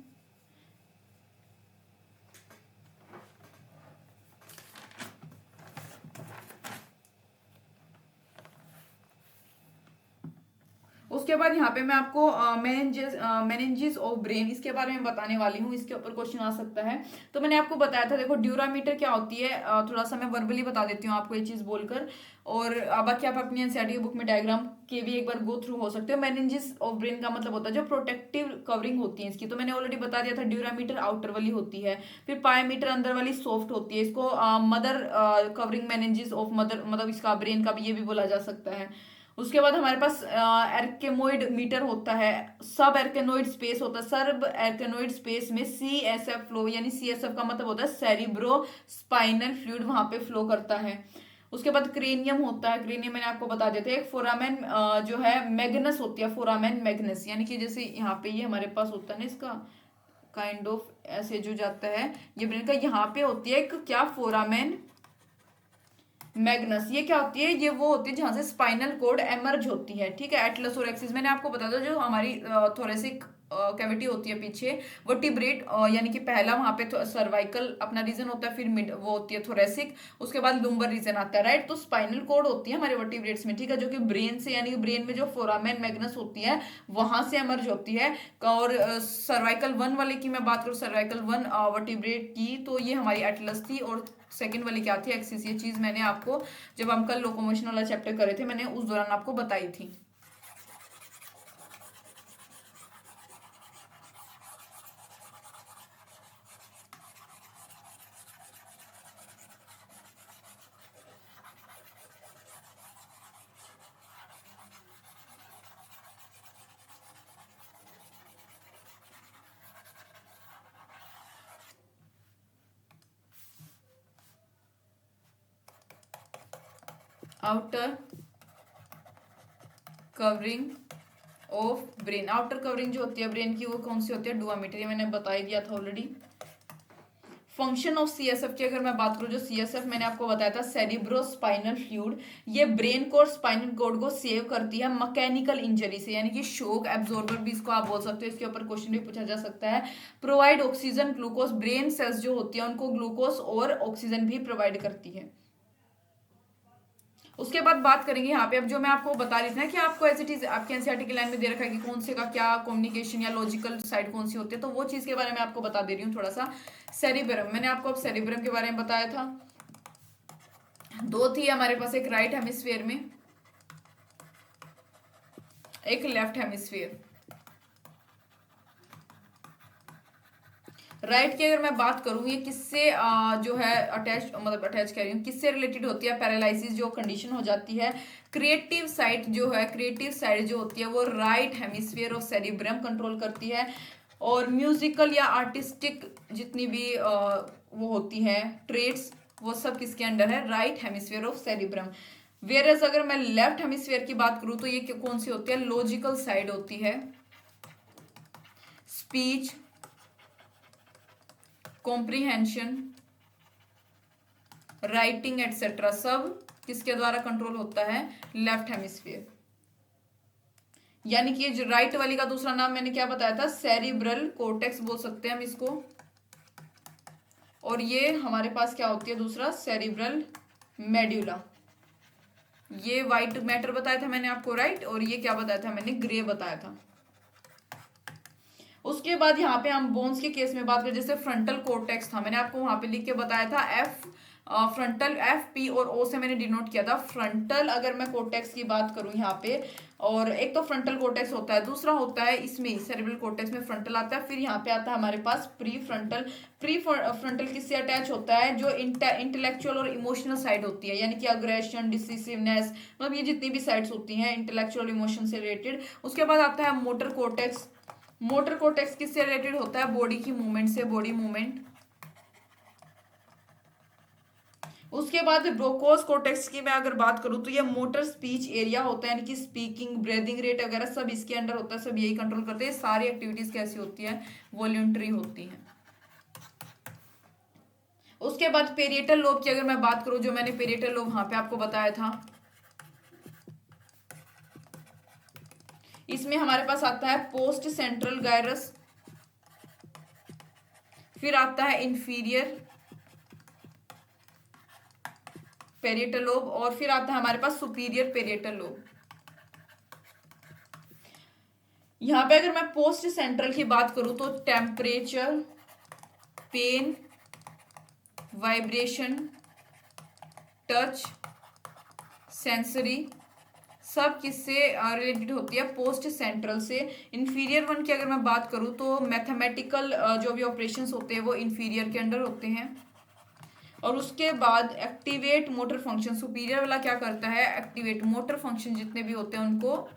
उसके बाद यहाँ पे मैं आपको मेनिंजेस ऑफ ब्रेन, इसके बारे में बताने वाली हूँ। इसके ऊपर क्वेश्चन आ सकता है। तो मैंने आपको बताया था, देखो ड्यूरामीटर क्या होती है, थोड़ा सा मैं वर्बली बता देती हूँ आपको ये चीज बोलकर। और बाकी आप अपनी एनसीईआरटी की बुक में डायग्राम के भी एक बार गो थ्रू हो सकते हो। मेनिंजेस ऑफ ब्रेन का मतलब होता है जो प्रोटेक्टिव कवरिंग होती है इसकी, तो मैंने ऑलरेडी बता दिया था। ड्यूरामीटर आउटर वाली होती है, फिर पायोमीटर अंदर वाली सॉफ्ट होती है। इसको mother covering meninges of mother, मतलब इसका ब्रेन का भी ये भी बोला जा सकता है। उसके बाद हमारे पास एर्केनोइड मीटर होता है, सब एर्केनोइड स्पेस होता है। सब एर्केनोइड स्पेस में CSF फ्लो, यानी CSF का मतलब होता है सेरिब्रो स्पाइनल फ्लूइड, वहां पे फ्लो करता है। उसके बाद क्रेनियम होता है। क्रेनियम मैंने आपको बता देते हैं। एक फोरामेन जो है मैग्नस होती है, फोरामेन मैग्नस, यानी कि जैसे यहाँ पे ये हमारे पास होता है ना, इसका काइंड ऑफ ऐसे जो जाता है ये ब्रेन का, यहाँ पे होती है एक क्या, फोरामेन मैग्नस। ये क्या होती है, ये वो होती है जहां से स्पाइनल कोड एमर्ज होती है, ठीक है। एटलस और एक्सिस मैंने आपको बताया था, जो हमारी थोरेसिक कैविटी होती है पीछे, वर्टिब्रेट, यानी कि पहला वहां पे सर्वाइकल अपना रीजन होता है, फिर मिड वो होती है थोरेसिक, उसके बाद लुम्बर रीजन आता है, राइट। तो स्पाइनल कोड होती है हमारे वर्टिब्रेट्स में, ठीक है, जो कि ब्रेन से, यानी कि ब्रेन में जो फोरामेन मैग्नस होती है वहां से एमर्ज होती है। और सर्वाइकल 1 वाले की मैं बात करूँ, सर्वाइकल 1 वर्टिब्रेट की, तो ये हमारी एटलस थी। और सेकंड वाली क्या थी, एक्सिस। ये चीज मैंने आपको जब हम कल लोकोमोशन वाला चैप्टर करे थे, मैंने उस दौरान आपको बताई थी। Outer covering of brain, outer covering जो होती है ब्रेन की, वो कौन सी होती है, डुआमीटर। ये मैंने बता ही दिया था ऑलरेडी। फंक्शन ऑफ CSF की अगर मैं बात करूं, जो CSF मैंने आपको बताया था, सेरिब्रो स्पाइनल फ्लूइड, ये ब्रेन को और स्पाइनल कोड को सेव करती है मैकेनिकल इंजरी से, यानी कि शॉक एब्जॉर्बर भी इसको आप बोल सकते हो। इसके ऊपर क्वेश्चन भी पूछा जा सकता है। Provide oxygen glucose, brain cells जो होती है उनको ग्लूकोज और ऑक्सीजन भी प्रोवाइड करती है। उसके बाद बात करेंगे यहाँ पे, अब जो मैं आपको बता रही थी ना कि आपको ऐसी चीज आपके एनसीईआरटी की लाइन में दे रखा है कि कौन से का क्या कम्युनिकेशन या लॉजिकल साइड कौन सी होती है, तो वो चीज के बारे में आपको बता दे रही हूँ थोड़ा सा। सेरिब्रम, मैंने आपको अब सेरिब्रम के बारे में बताया था। दो थी हमारे पास, एक राइट हेमिस्फीयर में, एक लेफ्ट हेमिस्फीयर। राइट की अगर मैं बात करूँ, ये किससे जो है अटैच, मतलब अटैच कह रही हूँ, किससे रिलेटेड होती है, पैरालिसिस जो कंडीशन हो जाती है, क्रिएटिव साइट जो है, क्रिएटिव साइड जो होती है वो right hemisphere of cerebrum control करती है। और म्यूजिकल या आर्टिस्टिक जितनी भी वो होती है ट्रेड्स, वो सब किसके अंडर है, right hemisphere of cerebrum. Whereas अगर मैं लेफ्ट हेमिस्फीयर की बात करूं तो ये कौन सी होती है, लॉजिकल साइड होती है, स्पीच, कॉम्प्रिहेंशन, राइटिंग एटसेट्रा सब किसके द्वारा कंट्रोल होता है, लेफ्ट हेमिस्फीयर। यानी कि जो राइट वाली का दूसरा नाम मैंने क्या बताया था, सेरिब्रल कोर्टेक्स बोल सकते हैं हम इसको। और ये हमारे पास क्या होती है दूसरा, सेरिब्रल मेड्यूला। ये व्हाइट मैटर बताया था मैंने आपको, राइट, और ये क्या बताया था मैंने, ग्रे बताया था। उसके बाद यहाँ पे हम बोन्स के केस में बात करें, जैसे फ्रंटल कोर्टेक्स था, मैंने आपको वहां पे लिख के बताया था एफ, फ्रंटल एफ पी और ओ से मैंने डिनोट किया था। फ्रंटल अगर मैं कोर्टेक्स की बात करूं यहाँ पे, और एक तो फ्रंटल कोर्टेक्स होता है, दूसरा होता है इसमें सेरेब्रल कोर्टेक्स में फ्रंटल आता है, फिर यहाँ पे आता है हमारे पास प्री फ्रंटल। प्री फ्रंटल किससे अटैच होता है, जो इंटेलेक्चुअल और इमोशनल साइड होती है, यानी कि अग्रेशन, डिसिसिवनेस, मतलब ये जितनी भी साइड्स होती हैं इंटेलेक्चुअल इमोशन से रिलेटेड। उसके बाद आता है मोटर कोर्टेक्स। मोटर कोर्टेक्स किससे रिलेटेड होता है, बॉडी की मूवमेंट से, बॉडी मूवमेंट। उसके बाद ब्रोकोस कोर्टेक्स की मैं अगर बात करूं तो ये मोटर स्पीच एरिया होता है, यानी कि स्पीकिंग, ब्रीदिंग रेट वगैरह सब इसके अंडर होता है, सब यही कंट्रोल करते हैं। सारी एक्टिविटीज कैसी होती है, वॉल्यूंटरी होती हैं। उसके बाद पेरिएटल लोब की अगर मैं बात करूं, जो मैंने पेरिएटल लोब वहां पे आपको बताया था, इसमें हमारे पास आता है पोस्ट सेंट्रल गायरस, फिर आता है इंफीरियर पेरिएटल लोब, और फिर आता है हमारे पास सुपीरियर पेरिएटल लोब। यहां पे अगर मैं पोस्ट सेंट्रल की बात करूं तो temperature, pain, vibration, touch, sensory सब किससे रिलेटेड होती है, पोस्ट सेंट्रल से। इंफीरियर वन की अगर मैं बात करूं तो मैथमेटिकल जो भी ऑपरेशंस होते हैं वो इंफीरियर के अंडर होते हैं। और उसके बाद एक्टिवेट मोटर फंक्शन, सुपीरियर वाला क्या करता है, एक्टिवेट मोटर फंक्शन जितने भी होते हैं उनको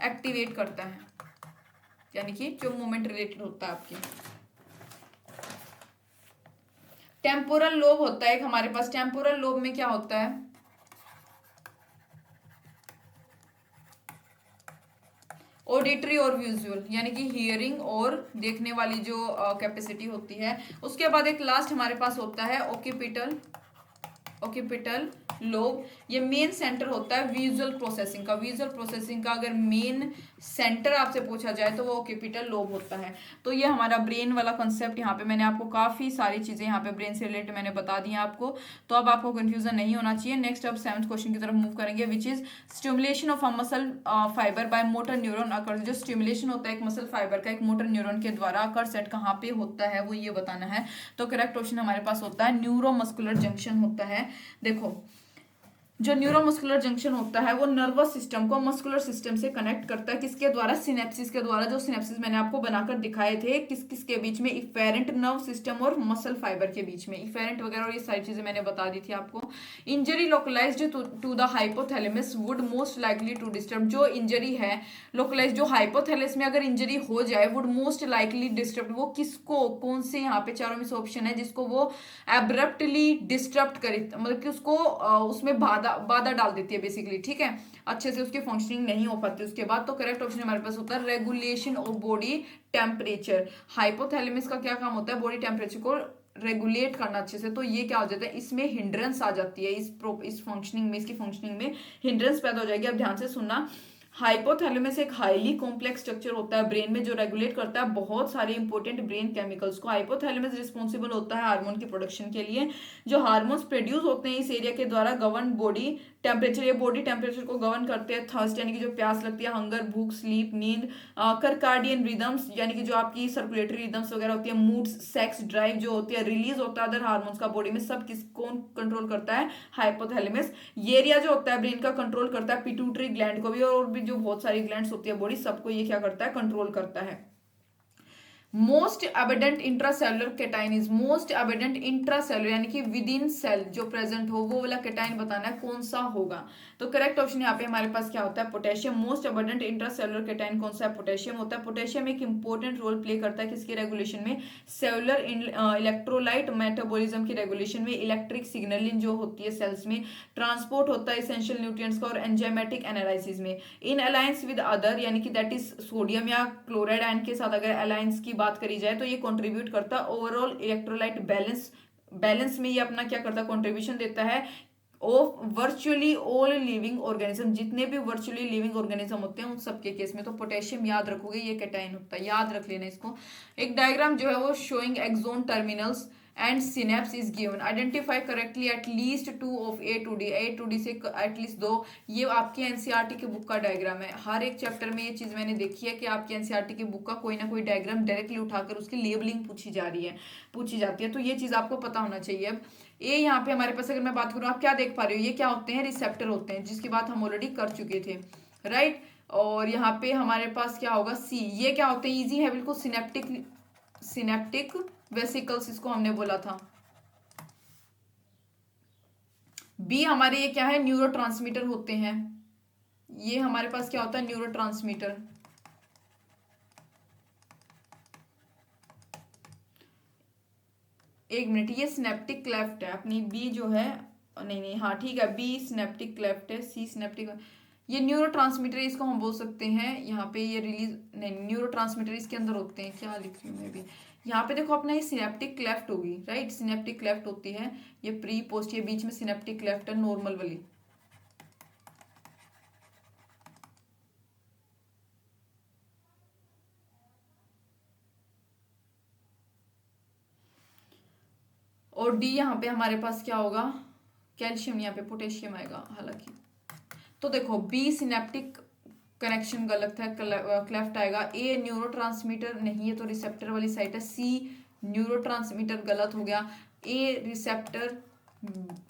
एक्टिवेट करता है, यानी कि जो मूवमेंट रिलेटेड होता है आपके। टेम्पोरल लोब होता है एक हमारे पास, टेम्पोरल लोब में क्या होता है, ऑडिटरी और विजुअल, यानी कि हियरिंग और देखने वाली जो कैपेसिटी होती है। उसके बाद एक लास्ट हमारे पास होता है ओक्यूपिटल, ओक्यूपिटल लोब। ये मेन सेंटर होता है विजुअल प्रोसेसिंग का। विजुअल प्रोसेसिंग का अगर मेन सेंटर आपसे पूछा जाए तो वो ओक्यूपिटल लोब होता है। तो ये हमारा ब्रेन वाला कंसेप्ट, यहाँ पे मैंने आपको काफी सारी चीजें यहाँ पे ब्रेन से रिलेटेड मैंने बता दी हैं आपको, तो अब आपको कंफ्यूजन नहीं होना चाहिए। नेक्स्ट अब 7th क्वेश्चन की तरफ मूव करेंगे, which is stimulation of a muscle fibre by motor neuron occurs. जो स्टिमुलेशन होता है एक मसल फाइबर का एक मोटर न्यूरॉन के द्वारा अकर सेट कहाँ पे होता है वो ये बताना है। तो करेक्ट ऑप्शन हमारे पास होता है न्यूरोमस्कुलर जंक्शन होता है। देखो जो न्यूरोमस्कुलर जंक्शन होता है वो नर्वस सिस्टम को मस्कुलर सिस्टम से कनेक्ट करता है, किसके द्वारा, सिनेप्सिस के द्वारा। जो सिनेप्सिस मैंने आपको बनाकर दिखाए थे किस किस के बीच में, इफेरेंट नर्व सिस्टम और मसल फाइबर के बीच में, इफेरेंट वगैरह और ये सारी चीजें मैंने बता दी थी आपको। Injury localised to the hypothalamus would most likely to disturb. जो इंजरी है लोकलाइज, जो हाइपोथैलेमस में अगर इंजरी हो जाए, वुड मोस्ट लाइकली डिस्टर्ब, वो किसको, कौन से यहाँ पे चारों में से ऑप्शन है जिसको वो एब्रप्टली डिस्टर्ब करे, मतलब कि उसको उसमें बाधा डाल देती है बेसिकली, ठीक है, अच्छे से उसकी फंक्शनिंग नहीं हो पाती उसके बाद। तो करेक्ट ऑप्शन हमारे पास होता है regulation of body temperature. Hypothalamus का क्या काम होता है, बॉडी टेम्परेचर को रेगुलेट करना अच्छे से। तो ये क्या हो जाता है, इसमें हिंड्रेंस आ जाती है, इस फंक्शनिंग में, इसकी फंक्शनिंग में हिंड्रेंस पैदा हो जाएगी। अब ध्यान से सुनना, हाइपोथैलेमस एक हाईली कॉम्प्लेक्स स्ट्रक्चर होता है ब्रेन में जो रेगुलेट करता है बहुत सारे इंपॉर्टेंट ब्रेन केमिकल्स को। हाइपोथैलेमस रिस्पॉन्सिबल होता है हार्मोन की प्रोडक्शन के लिए। जो हार्मोन्स प्रोड्यूस होते हैं इस एरिया के द्वारा गवर्न बॉडी टेम्परेचर, ये बॉडी टेम्परेचर को गवर्न करते हैं। थर्स्ट यानी कि जो प्यास लगती है, हंगर भूख, स्लीप नींद, करकार्डियन रिदम्स यानी कि जो आपकी सर्कुलेटरी रिदम्स वगैरह होती है, मूड्स, सेक्स ड्राइव जो होती है, रिलीज होता है अदर हार्मोन्स का बॉडी में, सब किस कौन कंट्रोल करता है? हाइपोथैलेमस। ये एरिया जो होता है ब्रेन का कंट्रोल करता है पिट्यूटरी ग्लैंड को भी, और भी जो बहुत सारी ग्लैंड्स होती है बॉडी, सबको ये क्या करता है? कंट्रोल करता है। Most abundant intracellular cation is, most abundant intracellular यानी कि विद इन सेल जो प्रेजेंट हो वो वाला कैटाइन बताना है कौन सा होगा। तो करेक्ट ऑप्शन यहाँ पे हमारे पास क्या होता है? Potassium. Most abundant intracellular cation कौन सा है? पोटेशियम होता है। पोटेशियम एक इंपॉर्टेंट रोल प्ले करता है किसकी रेगुलेशन में? सेलुलर इलेक्ट्रोलाइट मेटाबॉलिज्म की रेगुलेशन में। इलेक्ट्रिक सिग्नलिंग जो होती है सेल्स में, ट्रांसपोर्ट होता है इसेंशियल न्यूट्रिएंट्स का, और एंजाइमेटिक एनालिसिस में। इन अलायंस विद अदर यानी कि दैट इज सोडियम या क्लोराइड आयन के साथ अगर अलायंस की बात करी जाए तो ये कंट्रीब्यूट करता है ओवरऑल इलेक्ट्रोलाइट बैलेंस में। ये अपना क्या करता है? कंट्रीब्यूशन देता है of virtually all living organism, जितने भी वर्चुअली लिविंग ऑर्गेनिज्म होते हैं उन सबके केस में। तो पोटेशियम याद रखोगे, ये कैटाइन होता है, याद रख लेना इसको। एक डायग्राम जो है वो showing axon terminals and synapse is given, identify correctly at least 2 of A to D से एटलीस्ट 2। ये आपकी एनसीईआरटी की बुक का डायग्राम है। हर एक चैप्टर में ये चीज मैंने देखी है कि आपकी एनसीईआरटी की बुक का कोई ना कोई डायग्राम डायरेक्टली उठाकर उसकी लेबलिंग पूछी जाती है, तो ये चीज आपको पता होना चाहिए। अब ये यहाँ पे हमारे पास अगर मैं बात करूँ, आप क्या देख पा रहे हो? ये क्या होते हैं? रिसेप्टर होते हैं, जिसकी बात हम ऑलरेडी कर चुके थे, राइट। और यहाँ पे हमारे पास क्या होगा? सी। ये क्या होते हैं? इजी है बिल्कुल, सिनेप्टिक वेसिकल्स इसको हमने बोला था। बी हमारे ये क्या है? न्यूरोट्रांसमीटर होते हैं। ये हमारे पास क्या होता है? न्यूरोट्रांसमीटर। एक मिनट, ये सिनेप्टिक क्लेफ्ट है अपनी, बी जो है, नहीं नहीं, हाँ ठीक है, बी सिनेप्टिक क्लेफ्ट है, सी सिनेप्टिक, ये न्यूरोट्रांसमीटर इसको हम बोल सकते हैं। यहाँ पे ये रिलीज, नहीं, न्यूरोट्रांसमीटर इसके अंदर होते हैं, क्या लिख रही हूँ मैं भी। यहाँ पे देखो अपना ये सिनेप्टिक क्लेफ्ट होगी, राइट, सिनेप्टिक क्लेफ्ट होती है। ये प्री पोस्ट, ये बीच में सिनेप्टिक क्लेफ्ट है नॉर्मल वाली। और डी यहाँ पे हमारे पास क्या होगा? कैल्शियम, यहाँ पे पोटेशियम आएगा हालांकि। तो देखो बी सिनेप्टिक कनेक्शन गलत है, क्लेफ्ट आएगा। ए न्यूरोट्रांसमीटर नहीं, ये तो रिसेप्टर वाली साइट है। सी न्यूरोट्रांसमीटर गलत हो गया। ए रिसेप्टर,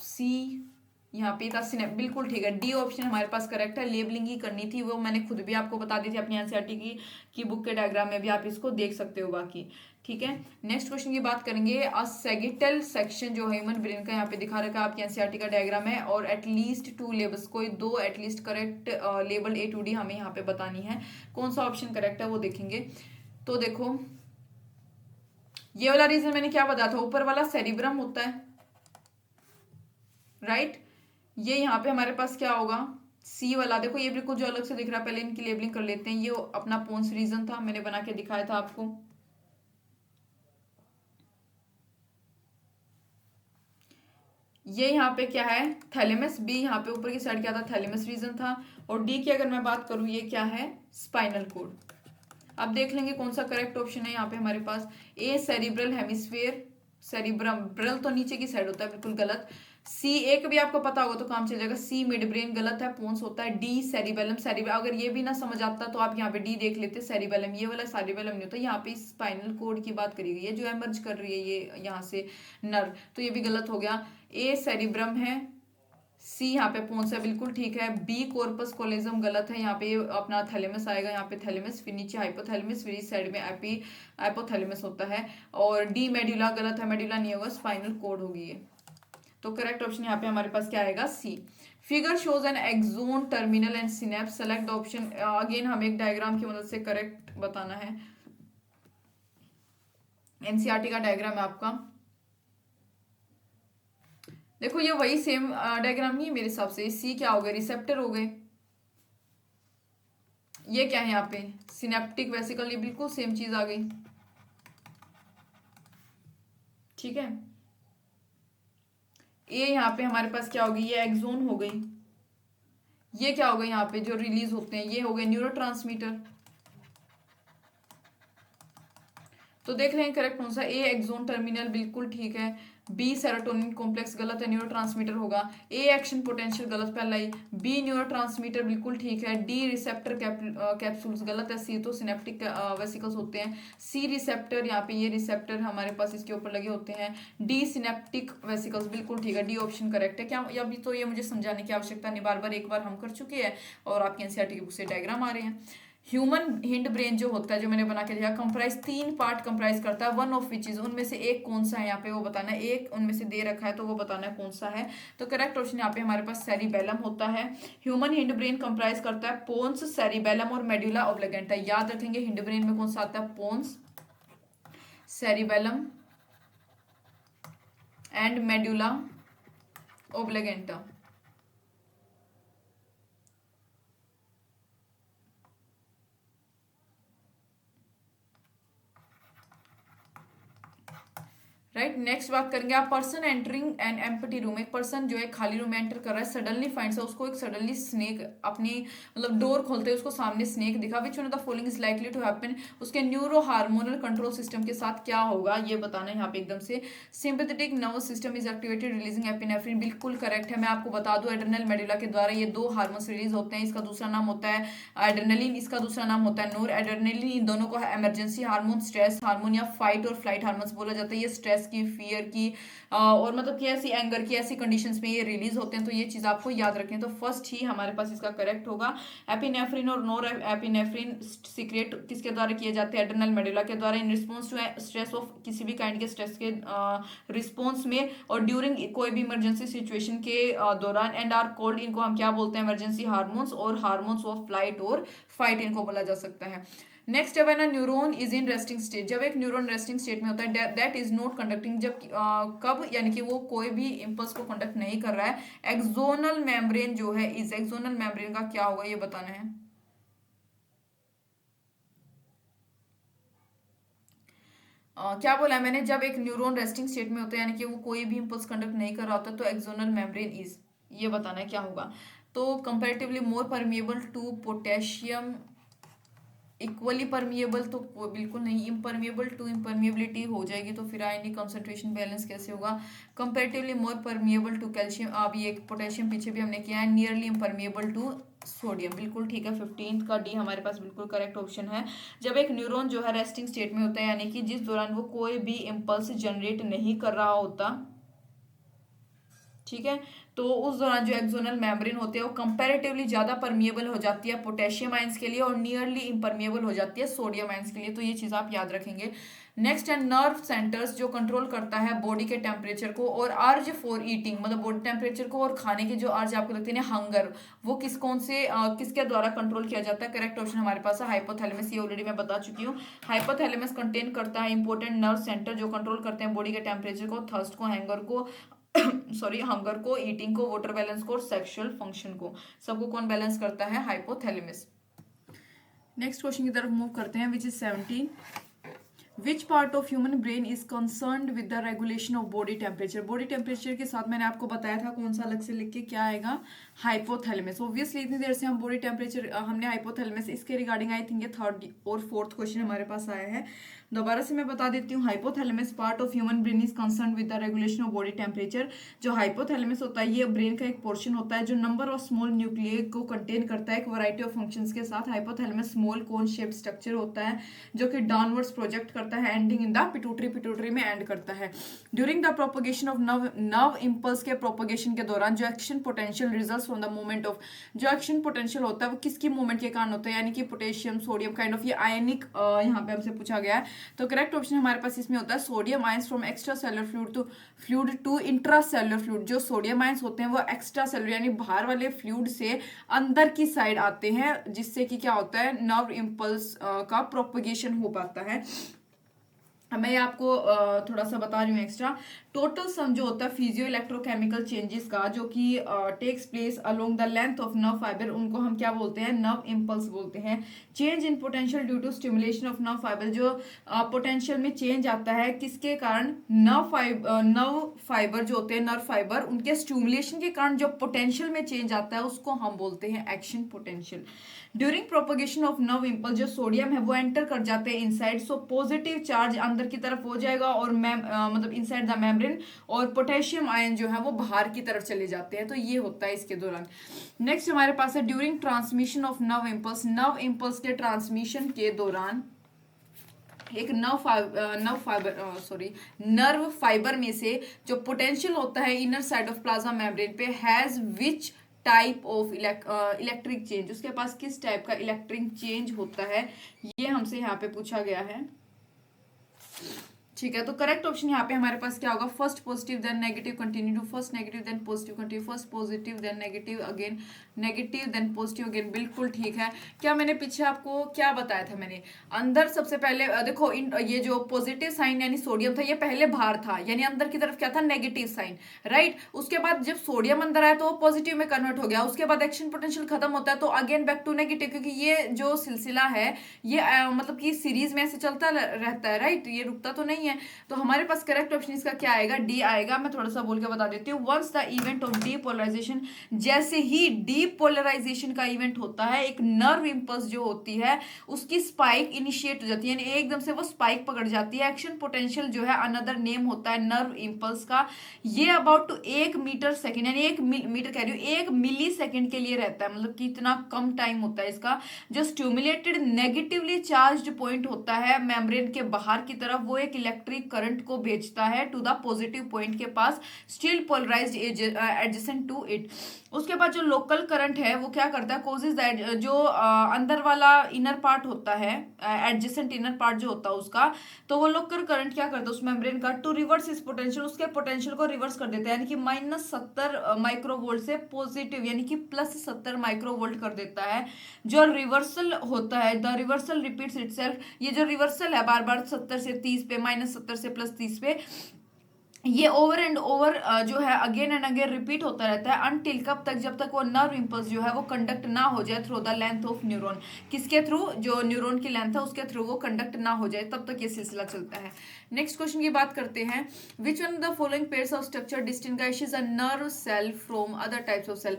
सी यहाँ पे था बिल्कुल ठीक है। डी ऑप्शन हमारे पास करेक्ट है, लेबलिंग ही करनी थी, वो मैंने खुद भी आपको बता दी थी अपनी एनसीईआरटी की बुक के डायग्राम में भी, आप इसको देख सकते हो बाकी, ठीक है। नेक्स्ट क्वेश्चन की बात करेंगे। सेगिटल सेक्शन जो है ह्यूमन ब्रेन का, यहाँ पे दिखा रखा है आपकी एनसीईआरटी का डायग्राम है, और एटलीस्ट 2 लेबल्स, कोई 2 at least correct label A to D हमें यहाँ पे बतानी है। कौन सा ऑप्शन करेक्ट है वो देखेंगे। तो देखो ये वाला रीजन मैंने क्या बताया था, ऊपर वाला सेरिब्रम होता है, राइट। ये यहाँ पे हमारे पास क्या होगा? सी वाला। देखो ये बिल्कुल जो अलग से दिख रहा है, पहले इनकी लेबलिंग कर लेते हैं। ये अपना पोन्स रीजन था, मैंने बना के दिखाया था आपको। ये यहाँ पे क्या है? थैलेमस। बी यहाँ पे ऊपर की साइड क्या था? थैलेमस रीजन था। और डी की अगर मैं बात करूँ, ये क्या है? Spinal cord. अब देख लेंगे कौन सा करेक्ट ऑप्शन है यहाँ पे हमारे पास। ए सेरिब्रल हेमिस्फीयर, सेरिब्रम, ब्रल तो नीचे की साइड होता है, बिल्कुल गलत। सी, एक भी आपको पता होगा तो काम चल जाएगा। सी मिड ब्रेन गलत है, पोन्स होता है। डी सेरिबेलम, सेरिबेलम अगर ये भी ना समझ आता तो आप यहाँ पे डी देख लेते, सेरिबेलम, ये वाला सेरिबेलम नहीं होता। यहाँ पे स्पाइनल कोड की बात करी गई है जो एमर्ज कर रही है ये यहाँ से नर्व, तो ये भी गलत हो गया। ए सेरिब्रम है, सी यहाँ पे पोन्स है, बिल्कुल ठीक है। बी कॉर्पस कोलेजम गलत है, यहाँ पे अपना थैलेमस आएगा, यहाँ पे थैलेमस, फिर नीचे हाइपोथैलेमस, फिर इस साइड में हाइपोथैलेमस होता है। और डी मेडुला गलत है, मेडुला नहीं होगा, स्पाइनल कोड होगी ये। तो करेक्ट ऑप्शन यहाँ पे हमारे पास क्या आएगा? C. Figure shows an axon terminal and synapse, select the option. Again हमें एक डायग्राम की मदद से करेक्ट बताना है। एनसीईआरटी का डायग्राम है आपका, देखो ये वही सेम डायग्राम नहीं है मेरे हिसाब से। सी क्या हो गए? रिसेप्टर हो गए। ये क्या है यहाँ पे? सिनेप्टिक वेसिकल, ये बिल्कुल सेम चीज आ गई, ठीक है। ये यहाँ पे हमारे पास क्या होगी? ये एक्सोन हो गई। ये क्या होगा यहाँ पे जो रिलीज होते हैं, ये हो गए न्यूरोट्रांसमीटर। तो देख रहे हैं करेक्ट कौन सा, ए एक्सोन टर्मिनल बिल्कुल ठीक है, बी सेरोटोनिन कॉम्प्लेक्स गलत है, न्यूरोट्रांसमीटर होगा, ए एक्शन पोटेंशियल गलत पहला ही, बी न्यूरोट्रांसमीटर बिल्कुल ठीक है, डी रिसेप्टर कैप्सूल्स गलत है, सी तो सिनेप्टिक वेसिकल्स होते हैं, सी रिसेप्टर यहाँ पे ये रिसेप्टर हमारे पास इसके ऊपर लगे होते हैं, डी सिनेप्टिक वेसिकल्स बिल्कुल ठीक है, डी ऑप्शन करेक्ट है। क्या अभी तो ये मुझे समझाने की आवश्यकता नहीं, बार बार एक बार हम कर चुके हैं और आपके एनसीईआरटी की बुक से डायग्राम आ रहे हैं। ह्यूमन हिंड ब्रेन जो होता है, जो मैंने बना के दिया, कंप्राइज 3 पार्ट कंप्राइज करता है, वन ऑफ विच इज, उनमें से एक कौन सा है यहाँ पे वो बताना है, एक उनमें से दे रखा है तो वो बताना है कौन सा है। तो करेक्ट ऑप्शन यहाँ पे हमारे पास सेरिबेलम होता है। ह्यूमन हिंड ब्रेन कंप्राइज करता है पोन्स, सेरिबेलम और मेडुला ऑब्लिगेंटा। याद रखेंगे हिंड ब्रेन में कौन सा आता है, pons, cerebellum and medulla oblongata. Right, next बात करेंगे आप, person entering an empty room, एक पर्सन जो है खाली रूम में एंटर कर रहा है, सडनली फाइंड्स, उसको एक सडनली स्नेक अपनी मतलब डोर खोलते हैं उसको सामने स्नेक दिखा, which one of the following is likely to happen, उसके न्यूरो हार्मोनल कंट्रोल सिस्टम के साथ क्या होगा ये बताना है यहाँ पे एकदम से। Sympathetic nervous system is activated releasing epinephrine, बिल्कुल करेक्ट है। मैं आपको बता दूं एड्रेनल मेडुला के द्वारा ये 2 हार्मोन्स रिलीज होते हैं, इसका दूसरा नाम होता है एड्रेनलिन, इसका दूसरा नाम होता है नोर एड्रेनलिन। इन दोनों को इमरजेंसी हार्मोन, स्ट्रेस हार्मोन या फाइट और फ्लाइट हार्मोन्स बोला जाता है। ये स्ट्रेस की, फियर की और मतलब कि ऐसी एंगर की ऐसी कंडीशंस में ये रिलीज होते हैं, तो ये चीज आपको याद रखें। तो फर्स्ट ही हमारे पास इसका करेक्ट होगा। एपिनेफ्रिन और नोर एपिनेफ्रिन सीक्रेट किसके द्वारा किए जाते हैं, एड्रेनल मेडुला के द्वारा, in response to stress of किसी भी काइंड के स्ट्रेस के रिस्पॉन्स में और ड्यूरिंग कोई भी इमरजेंसी सिचुएशन के दौरान, एंड आर कॉल्ड, इनको हम क्या बोलते हैं, इमरजेंसी हार्मोन्स और हार्मोन्स ऑफ फ्लाइट और फाइट इनको बोला जा सकता है। नेक्स्ट है ना, neuron is in resting state, जब एक न्यूरॉन रेस्टिंग स्टेट में होता है, दैट इज नॉट कंडक्टिंग, जब कब, यानी कि वो कोई भी इंपल्स को कंडक्ट नहीं कर रहा है। एक्सोनल मेम्ब्रेन जो है, इस एक्सोनल मेम्ब्रेन का क्या होगा ये बताना है। क्या बोला है मैंने, जब एक न्यूरॉन रेस्टिंग स्टेट में होता है यानी कि वो कोई भी इंपल्स कंडक्ट नहीं कर रहा होता, तो एक्सोनल मेम्ब्रेन इज, ये बताना है क्या होगा। तो comparatively more permeable to potassium, equally permeable तो बिल्कुल नहीं, इम्परमिएबल टू इम्परमिएबिलिटी हो जाएगी, तो फिर आयनिक कंसंट्रेशन बैलेंस कैसे होगा। Comparatively more permeable to calcium, अब ये पोटेशियम पीछे भी हमने किया है, नियरली इम्परमिएबल टू सोडियम, बिल्कुल ठीक है। 15 का डी हमारे पास बिल्कुल करेक्ट ऑप्शन है। जब एक न्यूरॉन जो है रेस्टिंग स्टेट में होता है, यानी कि जिस दौरान वो कोई भी इम्पल्स जनरेट नहीं कर रहा होता, ठीक है, तो उस दौरान जो एक्सोनल मेम्ब्रेन होते हैं वो कंपैरेटिवली ज्यादा परमिएबल हो जाती है पोटेशियम आयंस के लिए और नियरली इम्परमिएबल हो जाती है सोडियम आयंस के लिए, तो ये चीज आप याद रखेंगे। नेक्स्ट है नर्व सेंटर्स, जो कंट्रोल करता है बॉडी के टेम्परेचर को और अर्ज फॉर ईटिंग, मतलब बॉडी टेम्परेचर को और खाने के जो अर्ज आपको लगते हैं हंगर, वो कौन से किसके द्वारा कंट्रोल किया जाता है। करेक्ट ऑप्शन हमारे पास है हाइपोथैलेमस, ये ऑलरेडी मैं बता चुकी हूँ। हाइपोथैलेमस कंटेन करता है इंपॉर्टेंट नर्व सेंटर जो कंट्रोल करते हैं बॉडी के टेम्परेचर को, थर्स्ट को, हैंगर को सॉरी हंगर को, ईटिंग को, वाटर बैलेंस को और सेक्सुअल फंक्शन को, सबको कौन बैलेंस करता है, हाइपोथैलेमस। नेक्स्ट क्वेश्चन की तरफ मूव करते हैं, which is 17। Which part of human brain is concerned with the regulation of body temperature, body temperature के साथ मैंने आपको बताया था कौन सा, अलग से लिख के क्या आएगा, हाइपोथैलेमस। ऑब्वियसली इतनी देर से हम बॉडी टेम्परेचर हमने हाइपोथैलेमस, इसके रिगार्डिंग आई थिंक ये 3rd और 4th क्वेश्चन हमारे पास आया है। दोबारा से मैं बता देती हूँ, hypothalamus part of human brain is concerned with the regulation of body temperature. जो हाइपोथैलेमस होता है ये ब्रेन का एक पोर्शन होता है जो नंबर ऑफ स्मॉल न्यूक्लियर को कंटेन करता है एक वैरायटी ऑफ फंक्शंस के साथ। हाइपोथैलेमस स्मॉल कोन शेप्ड स्ट्रक्चर होता है जो कि डाउनवर्ड्स प्रोजेक्ट करता है, एंडिंग इन द पिट्यूटरी में एंड करता है। During the propagation of nerve impulse के प्रोपोगेशन के दौरान जो action potential results from the movement of, जो एक्शन पोटेंशियल होता है वो किसकी मूवमेंट के कारण होता है, यानी कि पोटेशियम, सोडियम काइंड ऑफ, ये आयनिक यहाँ पे हमसे पूछा गया है। तो करेक्ट ऑप्शन हमारे पास इसमें होता है sodium ions from extra cellular fluid to intra cellular fluid. जो सोडियम आयंस होते हैं वो एक्स्ट्रा सेलुलर यानी बाहर वाले फ्लूइड से अंदर की साइड आते हैं, जिससे कि क्या होता है, नर्व इंपल्स का प्रोपगेशन हो पाता है। मैं आपको थोड़ा सा बता रही हूँ एक्स्ट्रा। टोटल सम जो होता है फिजियो इलेक्ट्रोकेमिकल चेंजेस का जो कि takes place along the length of nerve fibre, उनको हम क्या बोलते हैं, नर्व इम्पल्स बोलते हैं। Change in potential due to stimulation of nerve fibre, जो पोटेंशियल में चेंज आता है किसके कारण, नर्व फाइबर जो होते हैं, नर्व फाइबर, उनके स्टिमुलेशन के कारण जो पोटेंशियल में चेंज आता है उसको हम बोलते हैं action potential. During propagation of nerve impulse जो सोडियम है वो एंटर कर जाते हैं इनसाइड, सो पॉजिटिव चार्ज अंदर की तरफ हो जाएगा और मतलब इनसाइड द मेम्ब्रेन, और पोटेशियम आयन जो है वो बाहर की तरफ चले जाते हैं। तो ये होता है इसके दौरान। नेक्स्ट हमारे पास है during transmission of nerve impulse के ट्रांसमिशन के दौरान एक नर्व फाइबर में से जो पोटेंशियल होता है inner side of plasma membrane पे, has which type of electric change, उसके पास किस टाइप का इलेक्ट्रिक चेंज होता है, ये हमसे यहाँ पे पूछा गया है। ठीक है, तो करेक्ट ऑप्शन यहाँ पे हमारे पास क्या होगा, first positive then negative continue to first negative then positive continue, first positive then negative again negative then positive again. बिल्कुल ठीक है। क्या मैंने पीछे आपको क्या बताया था, मैंने अंदर सबसे पहले देखो ये जो पॉजिटिव साइन यानी सोडियम था ये पहले बाहर था, यानी अंदर की तरफ क्या था, नेगेटिव साइन, राइट। उसके बाद जब सोडियम अंदर आया तो वो पॉजिटिव में कन्वर्ट हो गया, उसके बाद एक्शन पोटेंशियल खत्म होता है तो अगेन बैक टू नेगेटिव, क्योंकि ये जो सिलसिला है ये मतलब कि सीरीज में ऐसे चलता रहता है, राइट, ये रुकता तो नहीं है। तो हमारे पास करेक्ट ऑप्शन इसका क्या आएगा, डी आएगा। मैं थोड़ा सा बोल के बता देती हूँ। Once the event of depolarisation, जैसे ही डीपोलराइजेशन का इवेंट होता है, एक नर्व इम्पल्स जो होती है उसकी स्पाइक इनिशिएट हो जाती है, यानी एकदम से वो स्पाइक पकड़ जाती है। एक्शन पोटेंशियल जो है अनदर नेम होता है नर्व इम्पल्स का। ये अबाउट टू 1 मीटर सेकेंड, यानी 1 मीटर कह रही हूँ 1 मिली सेकेंड के लिए रहता है, मतलब कि इतना कम टाइम होता है इसका। जो स्टिमुलेटेड नेगेटिवली चार्ज पॉइंट होता है मेम्ब्रेन के बाहर की तरफ, वो एक इलेक्ट्रिक करंट को भेजता है टू द पॉजिटिव पॉइंट के पास, still polarised adjacent to it. उसके बाद जो लोकल करंट है वो क्या करता है, कोजेज दैट, जो अंदर वाला इनर पार्ट होता है, एडजेसेंट इनर पार्ट जो होता है उसका, तो वो लोकल करंट क्या करता है उस मेम्ब्रेन का, टू रिवर्स इस पोटेंशियल, उसके पोटेंशियल को रिवर्स कर देता है, यानी कि -70 माइक्रोवोल्ट से पॉजिटिव यानी कि +70 माइक्रोवोल्ट कर देता है। जो रिवर्सल होता है, द रिवर्सल रिपीट्स इटसेल्फ, ये जो रिवर्सल है बार बार 70 से 30 पे, -70 से +30 पे, ये ओवर एंड ओवर जो है अगेन एंड अगेन रिपीट होता रहता है, अनटिल कब तक, जब तक वो नर्व इम्पल्स जो है वो कंडक्ट ना हो जाए through the length of neuron, किसके थ्रू, जो न्यूरॉन की लेंथ है उसके थ्रू वो कंडक्ट ना हो जाए, तब तक ये सिलसिला चलता है। नेक्स्ट क्वेश्चन की बात करते हैं, which one of the following pairs of structure distinguishes a nerve cell from other types of cell,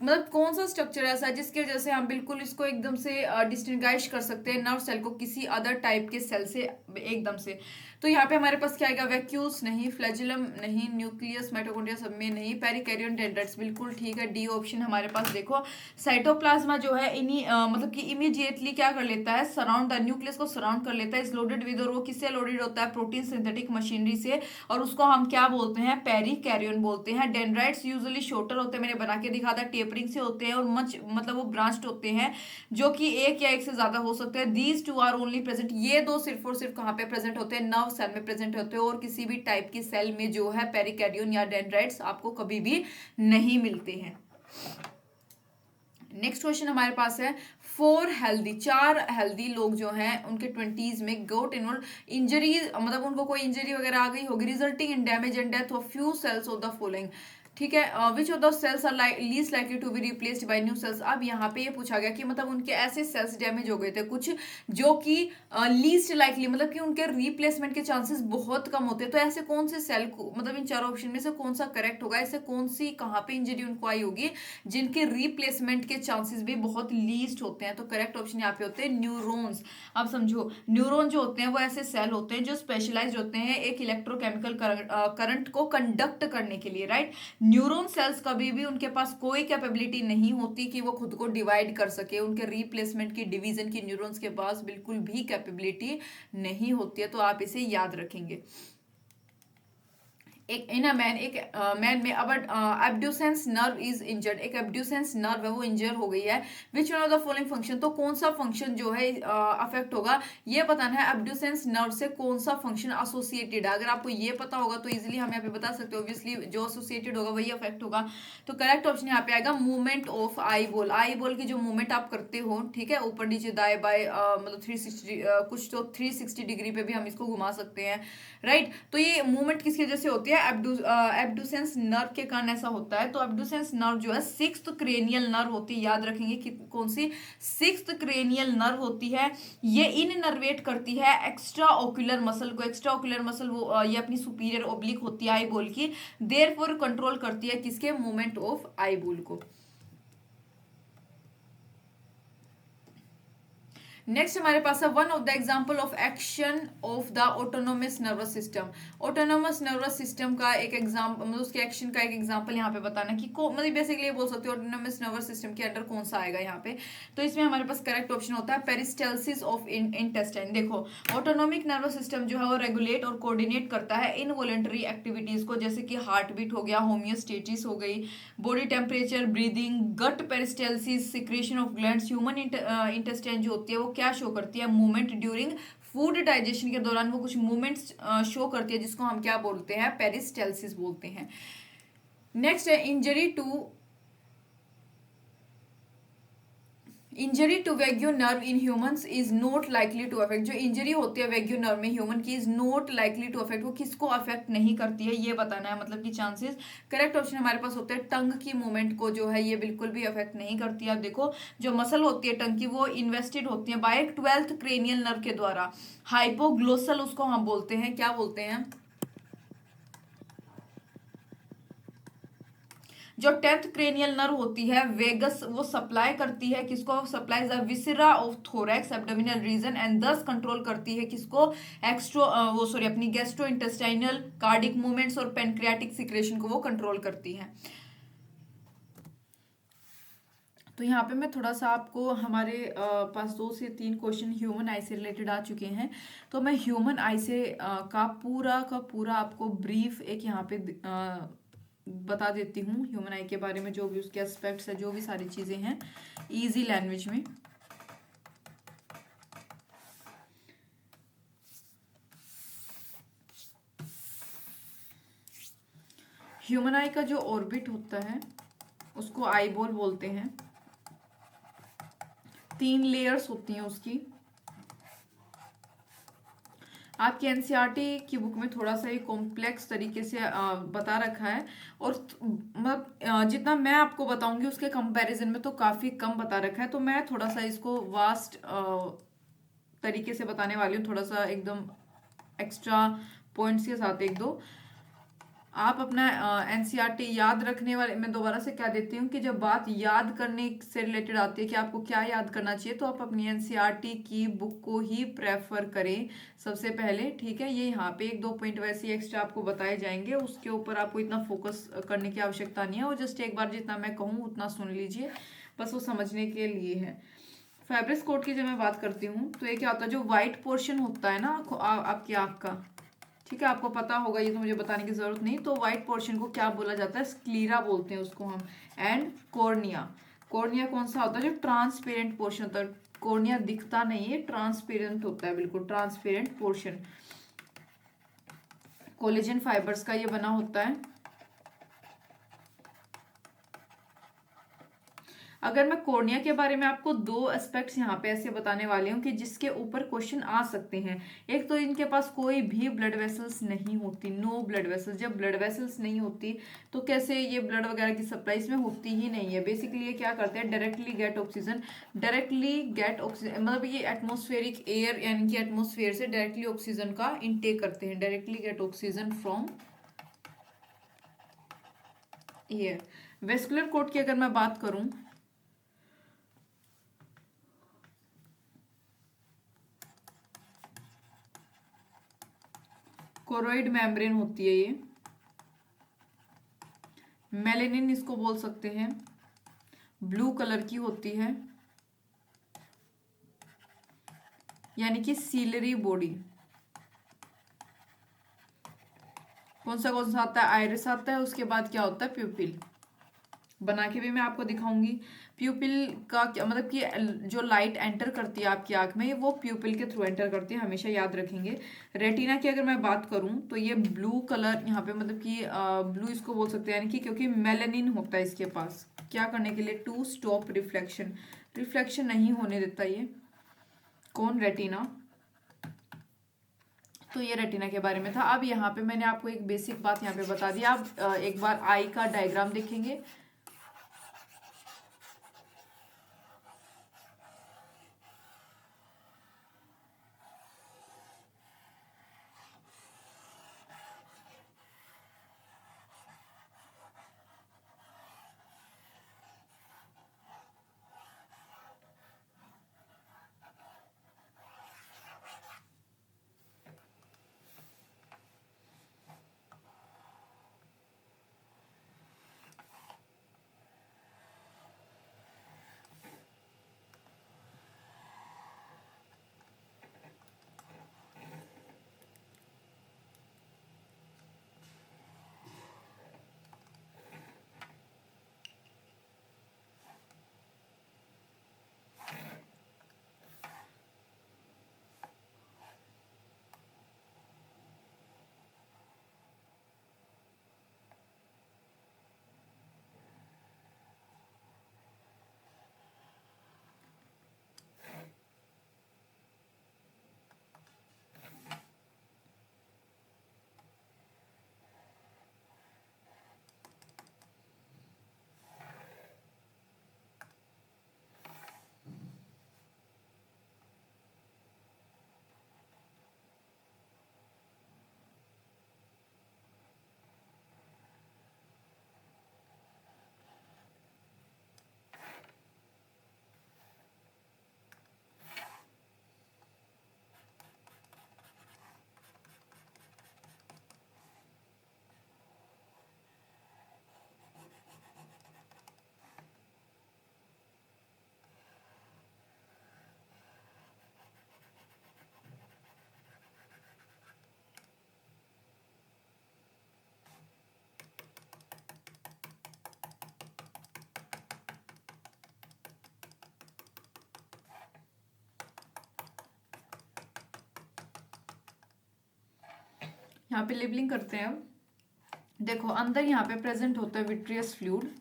मतलब कौन सा स्ट्रक्चर ऐसा है जिसकी वजह से हम बिल्कुल इसको एकदम से डिस्टिंग्विश कर सकते हैं नर्व सेल को किसी अदर टाइप के सेल से एकदम से। तो यहाँ पे हमारे पास क्या आएगा, वैक्यूल्स नहीं, फ्लैजिलम नहीं, न्यूक्लियस माइटोकॉन्ड्रिया सब में नहीं, पेरिकैरियन डेंड्राइट्स बिल्कुल ठीक है, डी ऑप्शन हमारे पास। देखो साइटोप्लाज्मा जो है इन्हीं मतलब कि इमीडिएटली क्या कर लेता है, सराउंड द न्यूक्लियस को सराउंड कर लेता है, इज लोडेड विद, और वो किससे लोडेड होता है, प्रोटीन सिंथेटिक मशीनरी से, और उसको हम क्या बोलते हैं, पेरिकैरियन बोलते हैं। डेंड्राइट्स यूजुअली शॉर्टर होते हैं, मैंने बना के दिखा था, टेपरिंग से होते हैं, और मच मतलब वो ब्रांच्ड होते हैं, जो कि एक या एक से ज्यादा हो सकते हैं। These two are only present, ये दो सिर्फ और सिर्फ कहाँ पे प्रेजेंट होते हैं, नर्व सेल में प्रेजेंट होते हैं, और किसी भी टाइप की सेल में जो है पेरिकैरियन या डेंड्राइट्स आपको कभी भी नहीं मिलते हैं। नेक्स्ट क्वेश्चन हमारे पास है, 4 हेल्दी लोग जो हैं उनके 20s में गोट इन्वॉल्व इंजरी, मतलब उनको कोई इंजरी वगैरह आ गई होगी, resulting in damage and death of few cells of the following. ठीक है, which of the cells are least likely to be replaced by new cells. अब यहाँ पे ये पूछा गया कि मतलब उनके ऐसे सेल्स डैमेज हो गए थे कुछ जो कि लीस्ट लाइकली, मतलब कि उनके रिप्लेसमेंट के चांसेस बहुत कम होते हैं। तो ऐसे कौन से सेल को, मतलब इन चारों ऑप्शन में से कौन सा करेक्ट होगा, ऐसे कौन सी कहाँ पे इंजरी उनको आई होगी जिनके रिप्लेसमेंट के चांसेस भी बहुत लीस्ट होते हैं। तो करेक्ट ऑप्शन यहाँ पे होते हैं न्यूरॉन्स। अब समझो, न्यूरॉन जो होते हैं वो ऐसे सेल होते हैं जो स्पेशलाइज्ड होते हैं एक इलेक्ट्रोकेमिकल करंट को कंडक्ट करने के लिए, राइट। न्यूरॉन सेल्स कभी भी उनके पास कोई कैपेबिलिटी नहीं होती कि वो खुद को डिवाइड कर सके, उनके रिप्लेसमेंट की, डिवीजन की न्यूरॉन्स के पास बिल्कुल भी कैपेबिलिटी नहीं होती है। तो आप इसे याद रखेंगे। एक इन अ मैन, एक मैन में अब एब्ड्यूसेंस नर्व इज इंजर्ड, एक एब्ड्यूसेंस नर्व है वो इंजर हो गई है। विच one of the following function, तो कौन सा फंक्शन जो है अफेक्ट होगा, ये बताना है एब्ड्यूसेंस नर्व से कौन सा फंक्शन एसोसिएटेड है। अगर आपको ये पता होगा तो इजीली हम यहाँ पे बता सकते हो, ऑब्वियसली जो एसोसिएटेड होगा वही अफेक्ट होगा। तो करेक्ट ऑप्शन यहाँ पे आएगा movement of eye ball. Eye ball की जो मूवमेंट आप करते हो, ठीक है, ऊपर नीचे दाएं बाएं, मतलब 360 कुछ तो 360 डिग्री पे भी हम इसको घुमा सकते हैं, राइट। तो ये मूवमेंट किसकी वजह से होती है, है एब्डुसेंस नर्व के कारण ऐसा होता है। तो एब्डुसेंस नर्व जो है सिक्स्थ क्रेनियल नर्व होती है, याद रखेंगे कि कौन सी, सिक्स्थ क्रेनियल नर्व होती है। ये इननर्वेट करती है एक्स्ट्रा ओक्यूलर मसल को। एक्स्ट्रा ओक्यूलर मसल वो ये अपनी सुपीरियर ओब्लिक होती है आई बॉल की, देयरफॉर कंट्रोल करती है किसके, मूवमेंट ऑफ आई बॉल को। नेक्स्ट हमारे पास है one of the example of action of the autonomous nervous system. Autonomous nervous system का एक एग्जांपल, मतलब उसके एक्शन का एक एग्जांपल यहाँ पे बताना कि मतलब बेसिकली ये बोल सकते हो ऑटोनोमस नर्वस सिस्टम के अंडर कौन सा आएगा यहाँ पे। तो इसमें हमारे पास करेक्ट ऑप्शन होता है पेरिस्टालसिस ऑफ इंटेस्टाइन। देखो ऑटोनोमिक नर्वस सिस्टम जो है वो रेगुलेट और कोऑर्डिनेट करता है इनवॉलेंटरी एक्टिविटीज को, जैसे कि हार्ट बीट हो गया, होमियोस्टेसिस हो गई, body temperature, breathing, gut peristalsis, secretion of glands. Human intestine जो होती है वो क्या शो करती है, मूवमेंट ड्यूरिंग फूड डाइजेशन के दौरान वो कुछ मूवमेंट्स शो करती है, जिसको हम क्या बोलते हैं, पेरिस्टालसिस बोलते हैं। नेक्स्ट है injury to vagus nerve in humans is not likely to affect. जो इंजरी होती है वैग्यू नर्व में ह्यूमन की, is not likely to affect, वो किसको अफेक्ट नहीं करती है ये बताना है, मतलब कि चांसेस। करेक्ट ऑप्शन हमारे पास होते हैं टंग की मूवमेंट को जो है ये बिल्कुल भी अफेक्ट नहीं करती है। आप देखो जो मसल होती है टंग की वो इन्वेस्टेड होती है बाय 12th क्रेनियल नर्व के द्वारा, हाइपोग्लोसल उसको हम बोलते हैं, क्या बोलते हैं, जो 10th क्रेनियल नर्व होती है वेगस, वो सप्लाई करती है किसको, supplies the viscera of thorax abdominal region and दस कंट्रोल करती है किसको, अपनी गैस्ट्रो इंटेस्टाइनल कार्डिक मूवमेंट्स और पेनक्रियाटिक सिक्रेशन को वो कंट्रोल करती है। तो यहाँ पे मैं थोड़ा सा आपको हमारे पास 2 से 3 क्वेश्चन ह्यूमन आई से रिलेटेड आ चुके हैं, तो मैं ह्यूमन आई से का पूरा आपको ब्रीफ एक यहाँ पे बता देती हूँ ह्यूमन आई के बारे में, जो भी उसके एस्पेक्ट्स है, जो भी सारी चीज़ें हैं इजी लैंग्वेज में। ह्यूमन आई का जो ऑर्बिट होता है उसको आई बॉल बोलते हैं। 3 लेयर्स होती हैं उसकी। आपकी एनसीईआरटी की बुक में थोड़ा सा ये कॉम्प्लेक्स तरीके से बता रखा है, और मतलब जितना मैं आपको बताऊंगी उसके कंपैरिजन में तो काफ़ी कम बता रखा है, तो मैं थोड़ा सा इसको वास्ट तरीके से बताने वाली हूँ, थोड़ा सा एकदम एक्स्ट्रा पॉइंट्स के साथ एक दो। आप अपना एनसीईआरटी याद रखने वाले, मैं दोबारा से क्या देती हूँ कि जब बात याद करने से रिलेटेड आती है कि आपको क्या याद करना चाहिए, तो आप अपनी एनसीईआरटी की बुक को ही प्रेफर करें सबसे पहले, ठीक है। ये यहाँ पे 1-2 पॉइंट वैसे ही एक्स्ट्रा आपको बताए जाएंगे, उसके ऊपर आपको इतना फोकस करने की आवश्यकता नहीं है, और जस्ट एक बार जितना मैं कहूँ उतना सुन लीजिए, बस वो समझने के लिए है। फैब्रिस कोट की जब मैं बात करती हूँ तो ये क्या होता है, जो व्हाइट पोर्शन होता है ना आपकी आँख का, ठीक है, आपको पता होगा, ये तो मुझे बताने की जरूरत नहीं। तो व्हाइट पोर्शन को क्या बोला जाता है, स्क्लीरा बोलते हैं उसको हम। एंड कॉर्निया, कॉर्निया कौन सा होता है, जो ट्रांसपेरेंट पोर्शन होता है, कॉर्निया दिखता नहीं है, ट्रांसपेरेंट होता है, बिल्कुल ट्रांसपेरेंट पोर्शन, कोलेजन फाइबर्स का ये बना होता है। अगर मैं कॉर्निया के बारे में आपको 2 एस्पेक्ट्स यहाँ पे ऐसे बताने वाली हूँ कि जिसके ऊपर क्वेश्चन आ सकते हैं। एक तो इनके पास कोई भी ब्लड वेसल्स नहीं होती, नो ब्लड वेसल्स। जब ब्लड वेसल्स नहीं होती तो कैसे ये ब्लड वगैरह की सप्लाई इसमें होती ही नहीं है। बेसिकली ये क्या करते हैं, डायरेक्टली गेट ऑक्सीजन, मतलब ये एटमोस्फेरिक एयर यानी कि एटमोस्फेयर से डायरेक्टली ऑक्सीजन का इनटेक करते हैं, directly get oxygen from air. Vascular coat की अगर मैं बात करूं, कोरोइड मेम्ब्रेन होती है ये, मेलेनिन इसको बोल सकते हैं, ब्लू कलर की होती है, यानी कि सीलरी बॉडी। कौन सा आता है, आइरिस आता है, उसके बाद क्या होता है, प्यूपिल। बना के भी मैं आपको दिखाऊंगी। प्यूपिल का क्या मतलब कि जो लाइट एंटर करती है आपकी आंख में वो प्यूपिल के थ्रू एंटर करती है, हमेशा याद रखेंगे। रेटिना की अगर मैं बात करूं तो ये ब्लू कलर यहाँ पे मतलब कि ब्लू इसको बोल सकते हैं, यानी कि क्योंकि मेलेनिन होता है इसके पास, क्या करने के लिए, टू स्टॉप रिफ्लेक्शन, रिफ्लेक्शन नहीं होने देता ये, कौन, रेटिना। तो ये रेटिना के बारे में था। अब यहाँ पे मैंने आपको एक बेसिक बात यहाँ पे बता दी। आप एक बार आई का डायग्राम देखेंगे। यहाँ पे लेबलिंग करते हैं। अब देखो अंदर यहाँ पे प्रेजेंट होता है विट्रियस फ्लूइड,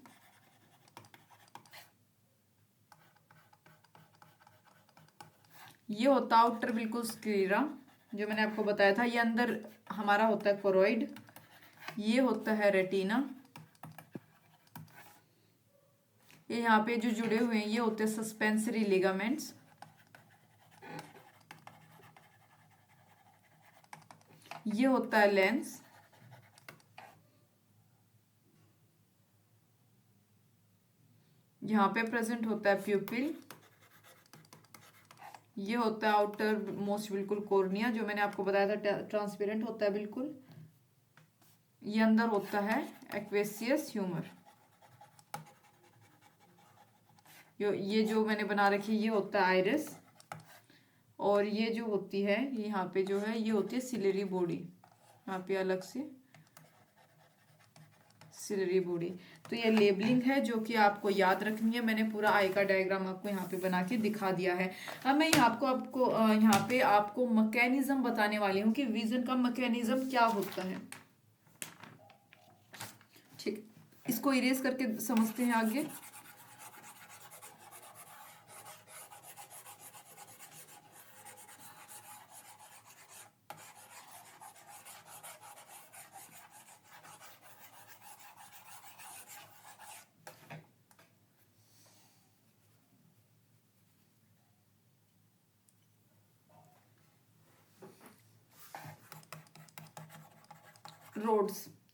ये होता है आउटर बिल्कुल स्क्लेरा जो मैंने आपको बताया था। ये अंदर हमारा होता है कोरोइड, ये होता है रेटिना, ये यहाँ पे जो जुड़े हुए हैं ये होते हैं सस्पेंसरी लिगामेंट्स, ये होता है लेंस, यहाँ पे प्रेजेंट होता है प्यूपिल, ये होता है आउटर मोस्ट बिल्कुल कॉर्निया जो मैंने आपको बताया था ट्रांसपेरेंट होता है बिल्कुल, ये अंदर होता है एक्वेसियस ह्यूमर, ये जो मैंने बना रखी है ये होता है आइरिस, और ये जो होती है यहाँ पे जो है ये होती है सिलेरी बॉडी, यहाँ पे अलग से सिलेरी बॉडी। तो ये लेबलिंग है जो कि आपको याद रखनी है। मैंने पूरा आई का डायग्राम आपको यहाँ पे बना के दिखा दिया है। अब मैं यहाँ आपको यहाँ पे आपको मैकेनिज्म बताने वाली हूँ कि विजन का मैकेनिज्म क्या होता है। ठीक, इसको इरेज करके समझते हैं आगे।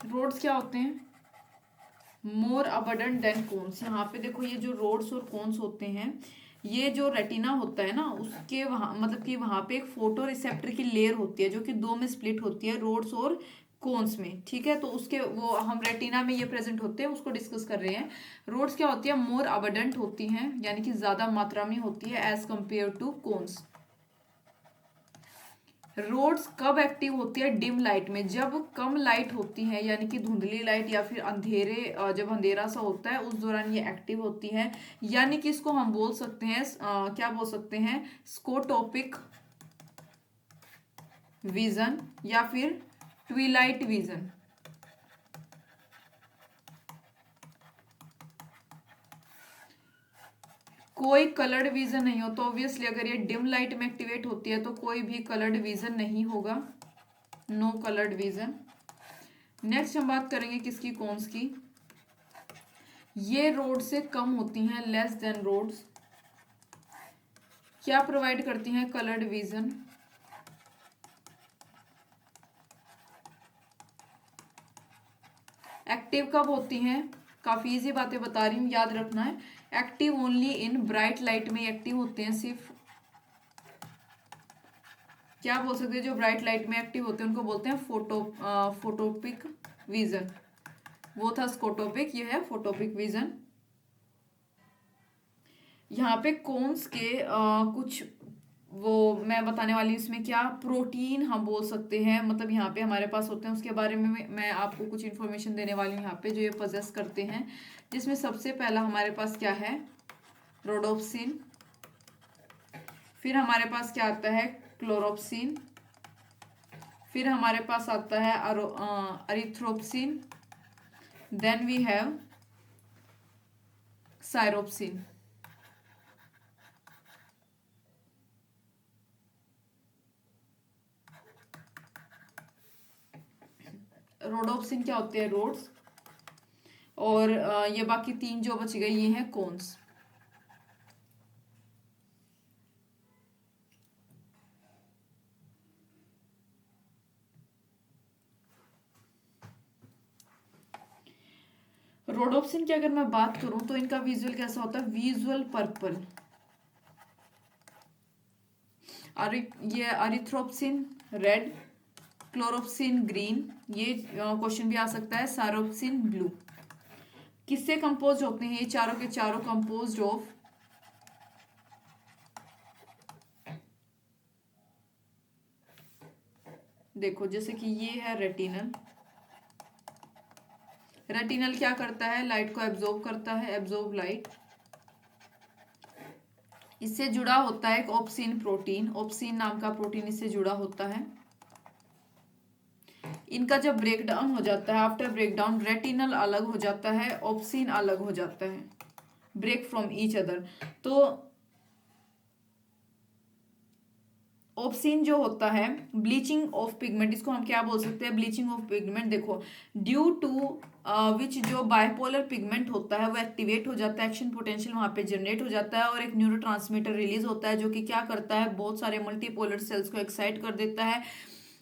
रोड्स क्या होते हैं? More abundant than cones. यहाँ पे देखो ये जो रोड्स और कोन्स होते हैं, ये जो रेटिना होता है ना उसके वहाँ मतलब कि वहाँ पे एक फोटो रिसेप्टर की लेयर होती है जो कि दो में स्प्लिट होती है, रोड्स और कोन्स में। ठीक है, तो उसके वो हम रेटिना में ये प्रेजेंट होते हैं उसको डिस्कस कर रहे हैं। रोड्स क्या होती है? मोर अबंडेंट होती हैं, यानी कि ज्यादा मात्रा में होती है as compare to cones. Rods कब एक्टिव होती है? डिम लाइट में, जब कम लाइट होती है यानी कि धुंधली लाइट या फिर अंधेरे, जब अंधेरा सा होता है उस दौरान ये एक्टिव होती है। यानी कि इसको हम बोल सकते हैं क्या बोल सकते हैं? स्कोटोपिक विजन या फिर ट्विलाइट विजन। कोई कलर्ड विजन नहीं हो, तो ऑब्वियसली अगर ये डिम लाइट में एक्टिवेट होती है तो कोई भी कलर्ड विजन नहीं होगा। No coloured vision. नेक्स्ट हम बात करेंगे किसकी, कॉन्स की। ये रोड से कम होती हैं, लेस देन रोड्स। क्या प्रोवाइड करती हैं, कलर्ड विजन। एक्टिव कब होती हैं, काफी इजी बातें बता रही हूँ, याद रखना है। Active only in bright light में एक्टिव होते हैं सिर्फ। क्या बोल सकते हैं, जो ब्राइट लाइट में एक्टिव होते हैं उनको बोलते हैं फोटोपिक विजन। वो था स्कोटोपिक, ये है फोटोपिक विजन। यहाँ पे कोन्स के कुछ वो मैं बताने वाली हूँ, इसमें क्या प्रोटीन हम बोल सकते हैं, मतलब यहाँ पे हमारे पास होते हैं, उसके बारे में मैं आपको कुछ इन्फॉर्मेशन देने वाली हूँ यहाँ पे, जो ये पजेस करते हैं। जिसमें सबसे पहला हमारे पास क्या है, रोडोप्सिन। फिर हमारे पास क्या आता है, क्लोरोप्सिन। फिर हमारे पास आता है erythropsin. Then we have cyropsin. Rhodopsin क्या होते हैं, रोड्स। और ये बाकी तीन जो बच गई ये हैं कोन्स। रोडोप्सिन की अगर मैं बात करूं तो इनका विजुअल कैसा होता है, विजुअल पर्पल। ये अरिथ्रोप्सिन रेड, क्लोरोप्सिन ग्रीन, ये क्वेश्चन भी आ सकता है, साइरोप्सिन ब्लू। किससे कंपोज होते हैं ये चारों के चारों, कंपोज्ड ऑफ देखो जैसे कि ये है रेटिनल। रेटिनल क्या करता है, लाइट को एब्जॉर्ब करता है, एब्जॉर्ब लाइट। इससे जुड़ा होता है एक ऑप्सिन प्रोटीन, ऑप्सिन नाम का प्रोटीन इससे जुड़ा होता है। इनका जब ब्रेक डाउन हो जाता है, आफ्टर ब्रेक डाउन रेटिनल अलग हो जाता है, ऑप्सिन अलग हो जाता है, ब्रेक फ्रॉम ईच अदर। तो ऑप्सिन जो होता है ब्लीचिंग ऑफ पिगमेंट, इसको हम क्या बोल सकते हैं, ब्लीचिंग ऑफ पिगमेंट। देखो ड्यू टू विच जो बाइपोलर पिगमेंट होता है वो एक्टिवेट हो जाता है, एक्शन पोटेंशियल वहां पे जनरेट हो जाता है, और एक न्यूरोट्रांसमीटर रिलीज होता है जो कि क्या करता है, बहुत सारे मल्टीपोलर सेल्स को एक्साइट कर देता है,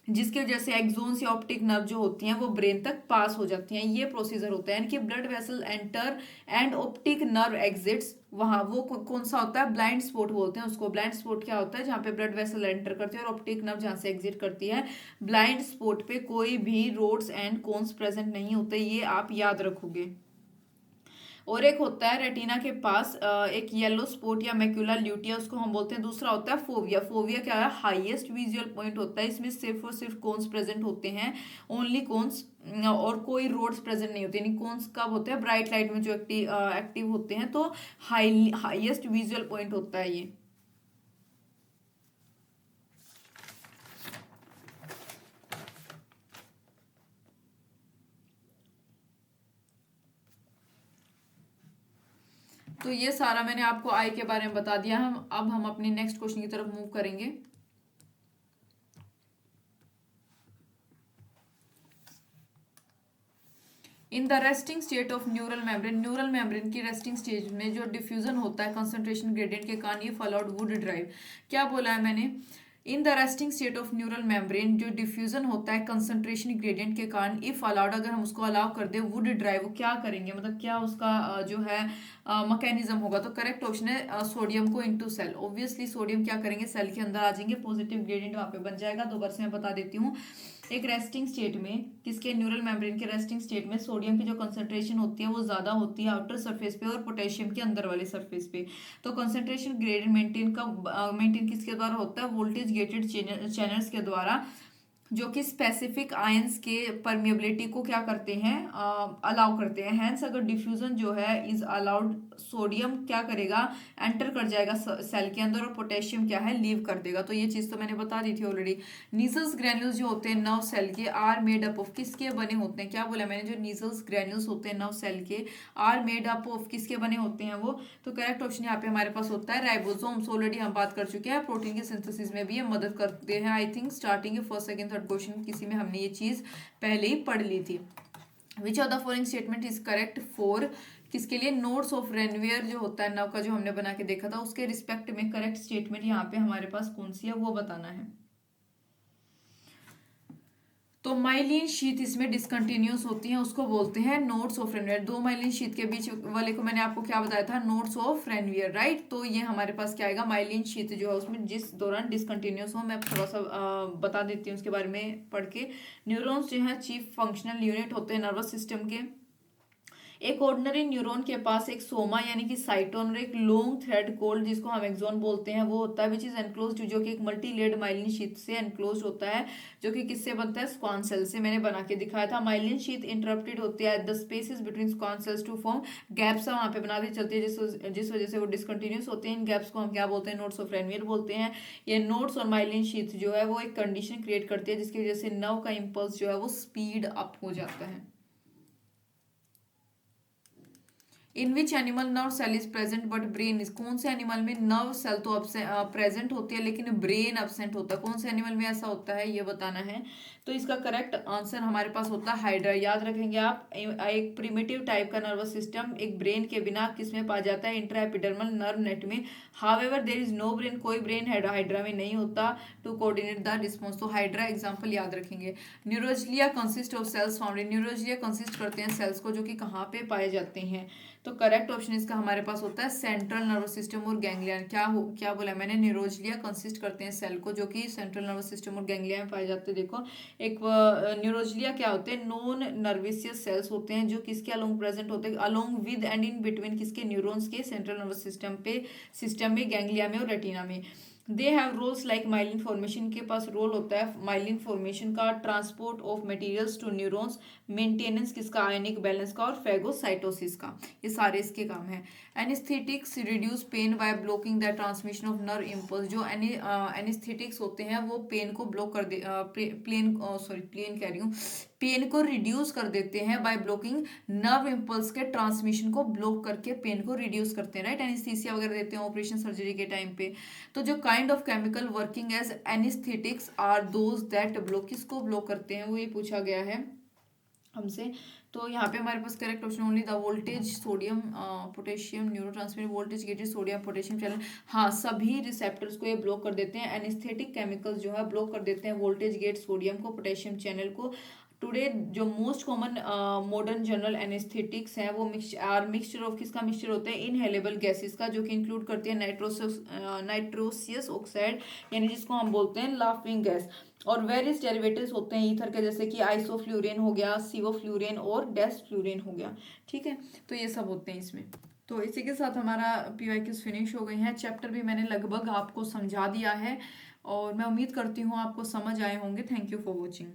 जिसके वजह से एक्सोन्स या ऑप्टिक नर्व जो होती हैं वो ब्रेन तक पास हो जाती हैं। ये प्रोसीजर होता है, यानी कि blood vessel enter and optic nerve exits. वहां वो कौन सा होता है, ब्लाइंड स्पॉट बोलते हैं उसको। ब्लाइंड स्पॉट क्या होता है, जहाँ पे ब्लड वेसल एंटर करती है और ऑप्टिक नर्व जहाँ से एग्जिट करती है। ब्लाइंड स्पॉट पे कोई भी रोड्स एंड कोन्स प्रेजेंट नहीं होते, ये आप याद रखोगे। और एक होता है रेटिना के पास एक येलो स्पॉट या मैक्यूलर ल्यूटिया, उसको हम बोलते हैं। दूसरा होता है फोविया। फोविया क्या है, हाईएस्ट विजुअल पॉइंट होता है, इसमें सिर्फ और सिर्फ कोन्स प्रेजेंट होते हैं, ओनली कोन्स, और कोई रोड्स प्रेजेंट नहीं होते। यानी कोन्स कब होते हैं, ब्राइट लाइट में जो एक्टिव होते हैं, तो हाईएस्ट विजुअल पॉइंट होता है ये। तो ये सारा मैंने आपको आई के बारे में बता दिया। अब हम अपने नेक्स्ट क्वेश्चन की तरफ मूव करेंगे। In the resting state of neural membrane, neural membrane की रेस्टिंग स्टेज में जो डिफ्यूजन होता है कंसंट्रेशन ग्रेडियंट के कारण, ये फॉलोड वुड ड्राइव। क्या बोला है मैंने, in the resting state of neural membrane जो डिफ्यूजन होता है कंसंट्रेशन ग्रेडियंट के कारण, इफ अलाउड, अगर हम उसको अलाउ कर दे, वुड ड्राइव, वो क्या करेंगे, मतलब क्या उसका जो है मैकेनिज्म होगा। तो करेक्ट ऑप्शन है सोडियम को इनटू सेल। ऑब्वियसली सोडियम क्या करेंगे, सेल के अंदर आ जाएंगे, पॉजिटिव ग्रेडियंट वहां पे बन जाएगा। दोबारा से मैं बता देती हूँ, एक रेस्टिंग स्टेट में, किसके, न्यूरल मेम्ब्रेन के रेस्टिंग स्टेट में सोडियम की जो कंसंट्रेशन होती है वो ज्यादा होती है आउटर सरफेस पे, और पोटेशियम के अंदर वाले सरफेस पे। तो कंसंट्रेशन ग्रेडियंट मेंटेन किसके द्वारा होता है, वोल्टेज गेटेड चैनल्स के द्वारा, जो कि स्पेसिफिक आयंस के परमिएबिलिटी को क्या करते हैं, अलाउ करते हैं। हैंस अगर डिफ्यूजन जो है इज अलाउड, सोडियम क्या करेगा, एंटर कर जाएगा सेल के अंदर, और पोटेशियम क्या है, लीव कर देगा। तो ये चीज तो मैंने बता दी थी ऑलरेडी। नीजल्स ग्रैन्यूल्स जो होते हैं नर्व सेल के, आर मेड अप ऑफ, किसके बने होते हैं, क्या बोला मैंने, जो नीजल्स ग्रैन्यूल्स होते हैं नर्व सेल के, आर मेड अप ऑफ, किसके बने होते हैं वो। तो करेक्ट ऑप्शन यहाँ पे हमारे पास होता है राइबोसोम्स। ऑलरेडी हम बात कर चुके हैं, प्रोटीन के सिंथेसिस में भी ये मदद करते हैं। I think starting first second third question किसी में हमने ये चीज पहले ही पढ़ ली थी। विच of the following statement is correct for, किसके लिए, नोट्स ऑफ रेनवियर जो होता है नव का, जो हमने बना के देखा था, उसके रिस्पेक्ट में करेक्ट स्टेटमेंट यहाँ पे हमारे पास कौन सी है वो बताना है। तो माइलिन शीथ इसमें डिसकंटिन्यूस होती है, उसको बोलते हैं नोट्स ऑफ रेनवियर। दो माइलिन शीथ के बीच वाले को मैंने आपको क्या बताया था, नोट्स ऑफ रेनवियर, राइट। तो ये हमारे पास क्या आएगा, माइलिन शीथ जो है उसमें जिस दौरान डिसकंटिन्यूस हो। मैं थोड़ा सा बता देती हूँ उसके बारे में पढ़ के। न्यूरॉन्स जो है चीफ फंक्शनल यूनिट होते हैं नर्वस सिस्टम के। एक ऑर्डिनरी न्यूरॉन के पास एक सोमा यानी कि साइटोन और एक लॉन्ग थ्रेड कोल्ड जिसको हम एक्सॉन बोलते हैं वो होता है, विच इज एनक्लोज्ड, जो कि एक मल्टी लेयर्ड माइलिन शीथ से एनक्लोज्ड होता है, जो कि किससे बनता है, स्क्वान सेल से। मैंने बना के दिखाया था। माइलिन शीथ इंटरप्टेड होती है the spaces between Schwann cells to form gaps वहां पे बनाती चलती है, जिस वजह से वो डिसकंटिन्यूस होते हैं। इन गैप्स को हम क्या बोलते हैं, नोट्स ऑफ रेनवियर बोलते हैं। ये नोट्स और माइलिन शीथ जो है वो एक कंडीशन क्रिएट करती है जिसकी वजह से नर्व का इंपल्स जो है वो स्पीड अप हो जाता है। In which animal nerve cell is present but brain is, कौन से एनिमल में नर्व सेल तो प्रेजेंट होती है लेकिन ब्रेन एब्सेंट होता है, कौन से एनिमल में ऐसा होता है ये बताना है। तो इसका करेक्ट आंसर हमारे पास होता है हाइड्रा। याद रखेंगे आप, एक प्रिमिटिव टाइप का नर्वस सिस्टम एक ब्रेन के बिना किसमें पाया जाता है, इंट्रा एपिडर्मल नर्व नेट में। However there is no brain, कोई ब्रेन हाइड्रा में नहीं होता टू कोऑर्डिनेट द रिस्पॉन्स। तो हाइड्रा एग्जांपल याद रखेंगे। Neuroglia consist of cells found in, neuroglia consist करते हैं सेल्स को जो कि कहाँ पे पाए जाते हैं। तो करेक्ट ऑप्शन इसका हमारे पास होता है सेंट्रल नर्वस सिस्टम और गैंग्लियन। क्या बोला मैंने, न्यूरोजिलिया कंसिस्ट करते हैं सेल को जो कि सेंट्रल नर्वस सिस्टम और गैंग्लिया में पाए जाते हैं। देखो एक न्यूरोजिलिया क्या होते हैं, नॉन नर्विसियस सेल्स होते हैं जो किसके अलोंग प्रेजेंट होते हैं, along with and in between किसके, न्यूरॉन्स के, सेंट्रल नर्वस सिस्टम में, गैंग्लिया में और रेटिना में। They have roles like myelin formation, के पास रोल होता है माइलिन फॉर्मेशन का, transport of materials to neurons, maintenance किसका, आयनिक बैलेंस का, और फेगोसाइटोसिस का, ये सारे इसके काम है। Anaesthetics reduce pain by blocking the transmission of nerve impulse, जो एनेस्थेटिक्स होते हैं वो पेन को ब्लॉक कर दे, प्लेन कह रही हूँ, पेन को रिड्यूस कर देते हैं बाय ब्लॉकिंग नर्व इम्पल्स के ट्रांसमिशन को ब्लॉक करके पेन को रिड्यूस करते हैं, राइट। एनेस्थीसिया वगैरह देते हैं ऑपरेशन सर्जरी के टाइम पे। तो जो kind of chemical working as anaesthetics are those that block, किसको ब्लॉक करते हैं वो ये पूछा गया है हमसे। तो यहाँ पे हमारे पास correct option only the voltage sodium potassium neurotransmitter voltage gated sodium potassium channel, हाँ सभी रिसेप्टर्स को ये ब्लॉक कर देते हैं। एनेस्थेटिक केमिकल्स जो है ब्लॉक कर देते हैं वोल्टेज गेट सोडियम को, पोटेशियम चैनल को। टुडे जो most common modern general anaesthetics हैं वो मिक्सचर ऑफ, किसका मिक्सचर होता है, इनहेलेबल गैसेस का, जो कि इंक्लूड करती है नाइट्रोसियस ऑक्साइड यानी जिसको हम बोलते हैं लाफिंग गैस, और वेरियस डेरिवेटिव्स होते हैं ईथर के, जैसे कि आइसोफ्लूरेन हो गया, सीवोफ्लूरेन और डेस्फ्लूरेन हो गया, ठीक है। तो ये सब होते हैं इसमें। तो इसी के साथ हमारा PYQs फिनिश हो गई हैं। चैप्टर भी मैंने लगभग आपको समझा दिया है और मैं उम्मीद करती हूँ आपको समझ आए होंगे। Thank you for watching.